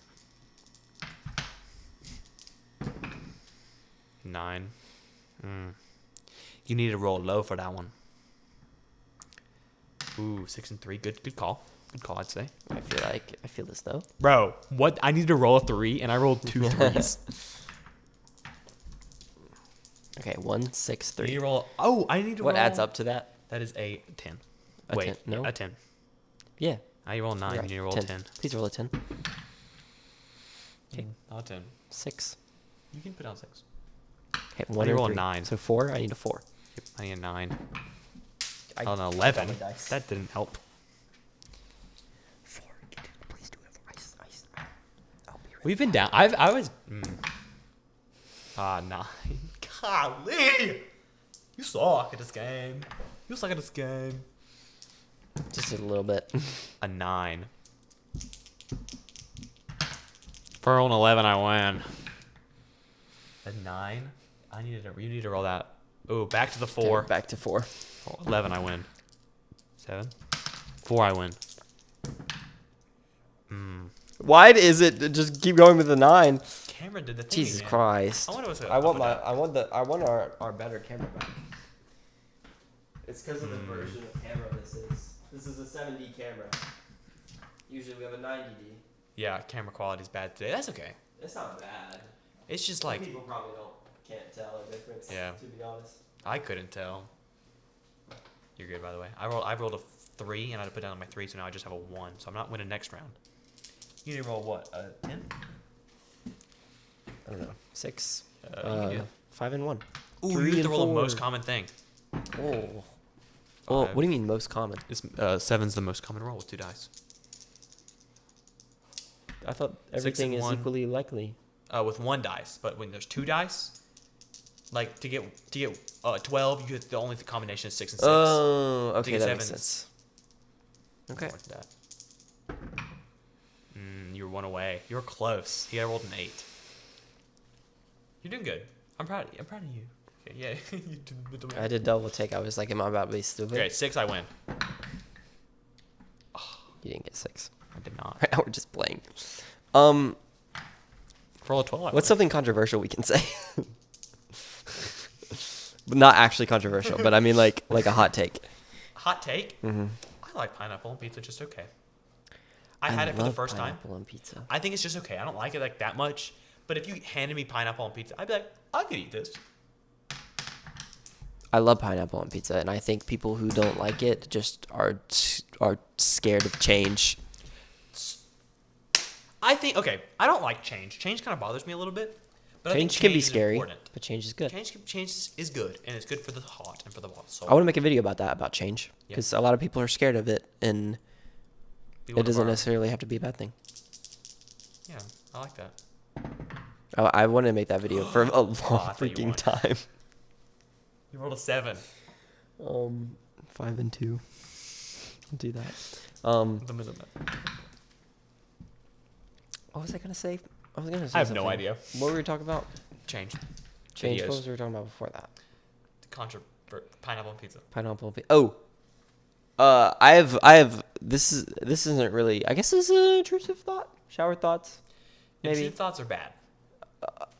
9. You need to roll low for that one. Ooh, 6 and 3. Good call. Good call, I'd say. I feel this though. Bro, what? I need to roll a 3, and I rolled 2 3s. Okay, 1, 6, 3. I need to roll. Oh, I need to roll. What adds up to that? That is a 10. A Wait, 10, no? a 10. Yeah. Now you roll 9. Right. You need to roll 10. Please roll a 10. Okay. Not 10. 6. You can put down 6. Okay, I 1 need to or roll a 3. 9. So 4. I need a 4. Yep, I need a 9. I Oh, an 11. my dice. That didn't help. 4. Please do it. Ice. I'll be right. We've been down. I was. 9. Golly. You suck at this game. You suck at this game. Just a little bit. A 9. For an 11, I win. A 9? You need to roll that. Oh, back to the 4. Okay, back to 4. 11, I win. 7. 4, I win. Why is it just keep going with the 9? Camera did the thing. Jesus again. Christ. I wonder what's I want our better camera back. It's because of the version of camera this is. This is a 7D camera. Usually we have a 90D. Yeah, camera quality's bad today. That's okay. It's not bad. It's just like People probably can't tell a difference. Yeah. To be honest. I couldn't tell. You're good, by the way. I rolled a 3, and I put down my 3, so now I just have a 1. So I'm not winning next round. You need to roll what? A 10? I don't know. 6. You can do it. 5 and 1. Ooh, 3 you have and to roll the 4. most common thing. Oh. Well, 5. what do you mean most common? It's 7's the most common roll with 2 dice. I thought everything and is 1. equally likely. With 1 dice, but when there's 2 dice, like to get 12, the only combination is 6 and 6. Oh, To okay, get that makes 7's sense. Okay. Like that. You were 1 away. You were close. You rolled an 8. You're doing good. I'm proud of you. Okay, yeah. You did I did double take. I was like, am I about to be stupid? Okay, 6, I win. You didn't get 6. I did not. Right now we're just playing. For all 12 hours. What's something controversial we can say? Not actually controversial, but I mean like a hot take. Hot take? Mm-hmm. I like pineapple on pizza just okay. I had it for the first time. Pineapple on pizza. I think it's just okay. I don't like it like that much. But if you handed me pineapple on pizza, I'd be like, I could eat this. I love pineapple on pizza, and I think people who don't like it just are scared of change. I think, okay, I don't like change. Change kind of bothers me a little bit. But I think Change can be is scary, important. but change is good. Change is good, and it's good for the heart and for the soul. I want to make a video about that, about change, because a lot of people are scared of it, and it doesn't necessarily have to be a bad thing. Yeah, I like that. I want to make that video for a long thought you freaking would. time. You rolled a 7. 5 and 2. I'll do that. What was I gonna say? I was gonna say. I have no something. idea. What were we talking about? Change. Change. Videos. What was we talking about before that? Pineapple and pizza. Pineapple. Oh. I have. This isn't really. I guess this is an intrusive thought. Shower thoughts. Maybe. Intrusive thoughts are bad.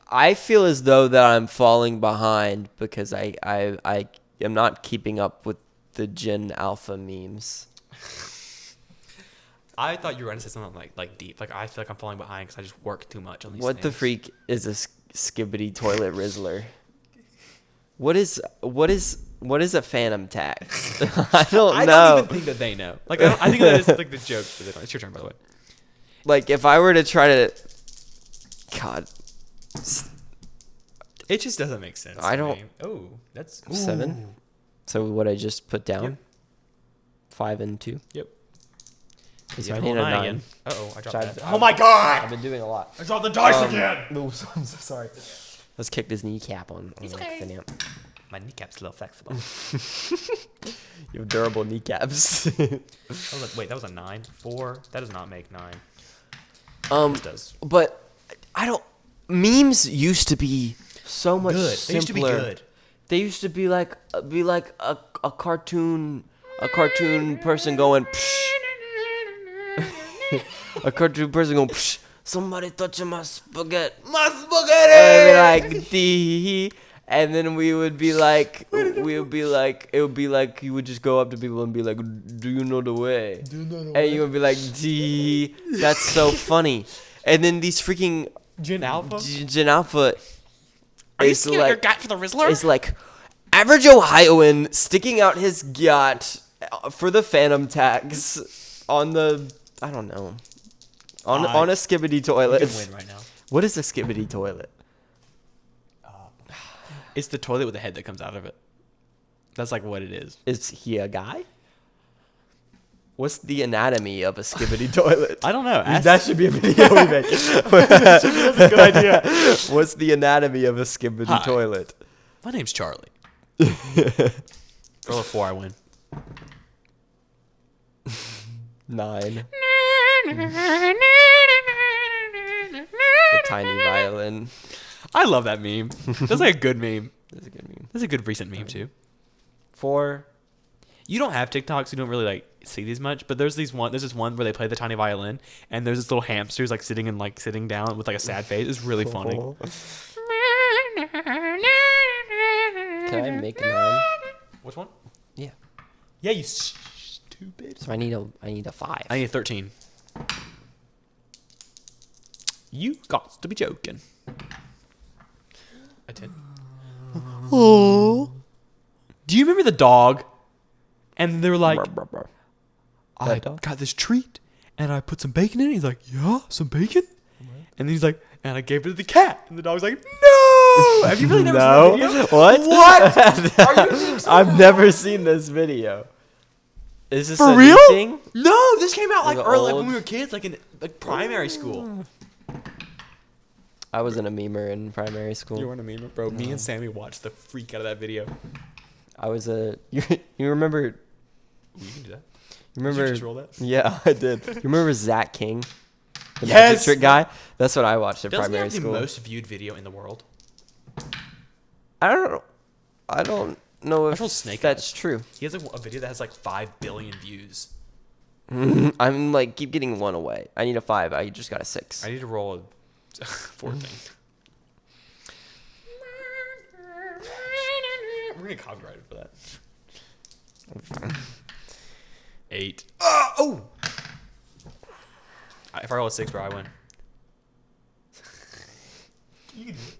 I feel as though that I'm falling behind because I am not keeping up with the Gen Alpha memes. I thought you were going to say something like deep. Like, I feel like I'm falling behind because I just work too much on these What things. the freak is a skibbity toilet rizzler? What is a phantom tax? I don't know. I don't even think that they know. Like, I think that is like the joke. It's your turn, by the way. Like, if I were to try to, God, It just doesn't make sense. I don't- Oh, that's 7. So what I just put down, Yep. 5 and 2. Yep. Because You I have need to a roll 9. again. Uh-oh, I dropped I've- that. I've- Oh my god! I've been doing a lot. I dropped the dice again! No, I'm so sorry. Let's kick this kneecap on okay. the amp. My kneecap's a little flexible. You have durable kneecaps. Wait, that was a 9? 4? That does not make 9. This does. But I don't. Memes used to be so much Good. simpler. They used to be good. They used to be like a cartoon person going. Psh. A cartoon person going. Psh. Somebody touching my spaghetti. My spaghetti! And like the. And then we would be like, it would be like you would just go up to people and be like, do you know the way? And you would be like, D. That's so funny. And then these freaking Gen Alpha? Gen Alpha Are you is scared like, your gut for the Rizzler? is like average Ohioan sticking out his yacht for the phantom tax on the, I don't know, on a skibbity toilet. You can win right now. What is a skibbity toilet? It's the toilet with the head that comes out of it. That's like what it is. Is he a guy? What's the anatomy of a skibbity toilet? I don't know. That should be a video we make. That's a good idea. What's the anatomy of a skibbity Hi. toilet? My name's Charlie. Roll a 4, I win. 9. The tiny violin. I love that meme. That's like a good meme. That's a good meme. That's a good recent meme too. 4. You don't have TikToks, so you don't really like see these much. But there's this one where they play the tiny violin, and there's this little hamster who's like sitting down with like a sad face. It's really funny. Can I make 9? Which one? Yeah. Yeah, you stupid. So I need a 5. I need a 13. You got to be joking. A 10. Oh. Do you remember the dog? And they were like, I That dog? got this treat, and I put some bacon in it. He's like, yeah, some bacon? And then he's like, and I gave it to the cat. And the dog's like, no! Have you really never seen that video? What? What? Are you being so I've bad? never seen this video. Is this For a real? new thing? No, this came out like Was it early, like old? when we were kids, like in like primary school. I wasn't a memer in primary school. You weren't a meme, bro. Me and Sammy watched the freak out of that video. I was a. You remember? Ooh, you can do that. You remember? Did you just roll that? Yeah, I did. You remember Zach King, the Yes! magic trick guy? That's what I watched in Doesn't he primary have the school. most viewed video in the world? I don't know if told Snake that's true. He has like a video that has like 5 billion views. I'm like keep getting one away. I need a 5. I just got a 6. I need to roll a 14. We're gonna get copyrighted for that. 8. Oh! If I roll a 6, bro, I win. You can do it.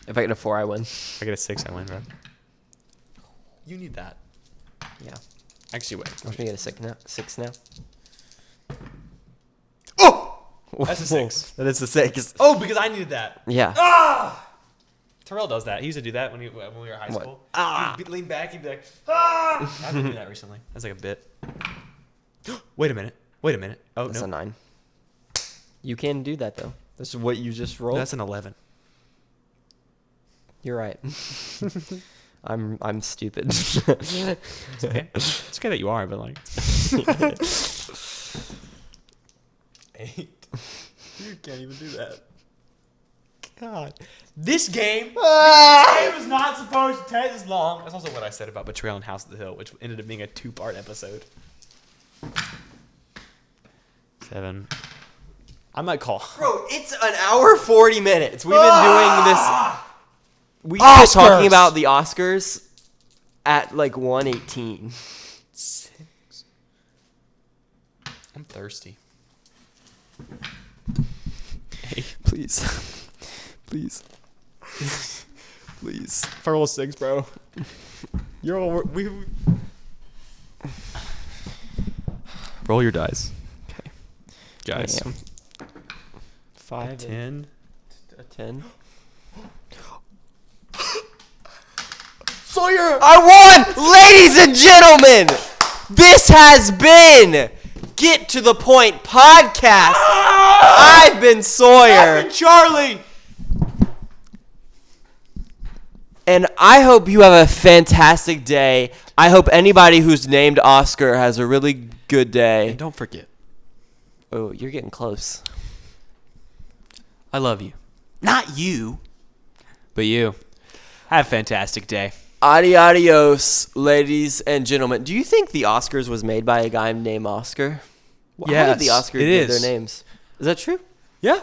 If I get a 4, I win. If I get a 6, I win, bro. You need that. Yeah. Actually, wait. I'm gonna get a 6 now. Oh! That's a 6. That is a 6. Oh, because I needed that. Yeah. Ah! Terrell does that. He used to do that when we were in high What? school. Ah! He'd lean back. He'd be like, ah! I've been doing that recently. That's like a bit. Wait a minute. Oh, That's no. a 9. You can do that though. That's what you just rolled. That's an 11. You're right. I'm stupid. It's okay. It's okay that you are, but like. 8. You can't even do that. God. This game is not supposed to take this long. That's also what I said about Betrayal and House of the Hill, which ended up being a 2-part episode. 7. I might call. Bro, it's an hour 40 minutes. We've been doing this. We were talking about the Oscars at like 1:18. 6. I'm thirsty. 8. Please. Please. Please. If I roll a 6, bro. You're all. Roll your dice. Okay. Guys. 5. 10. A 10. Sawyer! I won! Ladies and gentlemen, this has been Get to the Point podcast. I've been Sawyer. Charlie! And I hope you have a fantastic day. I hope anybody who's named Oscar has a really good day. And don't forget, Oh, you're getting close. I love you. Not you, but you. Have a fantastic day. Adios, ladies and gentlemen. Do you think the Oscars was made by a guy named Oscar? How did the Yes, Oscars it get is. their names? Is that true? Yeah.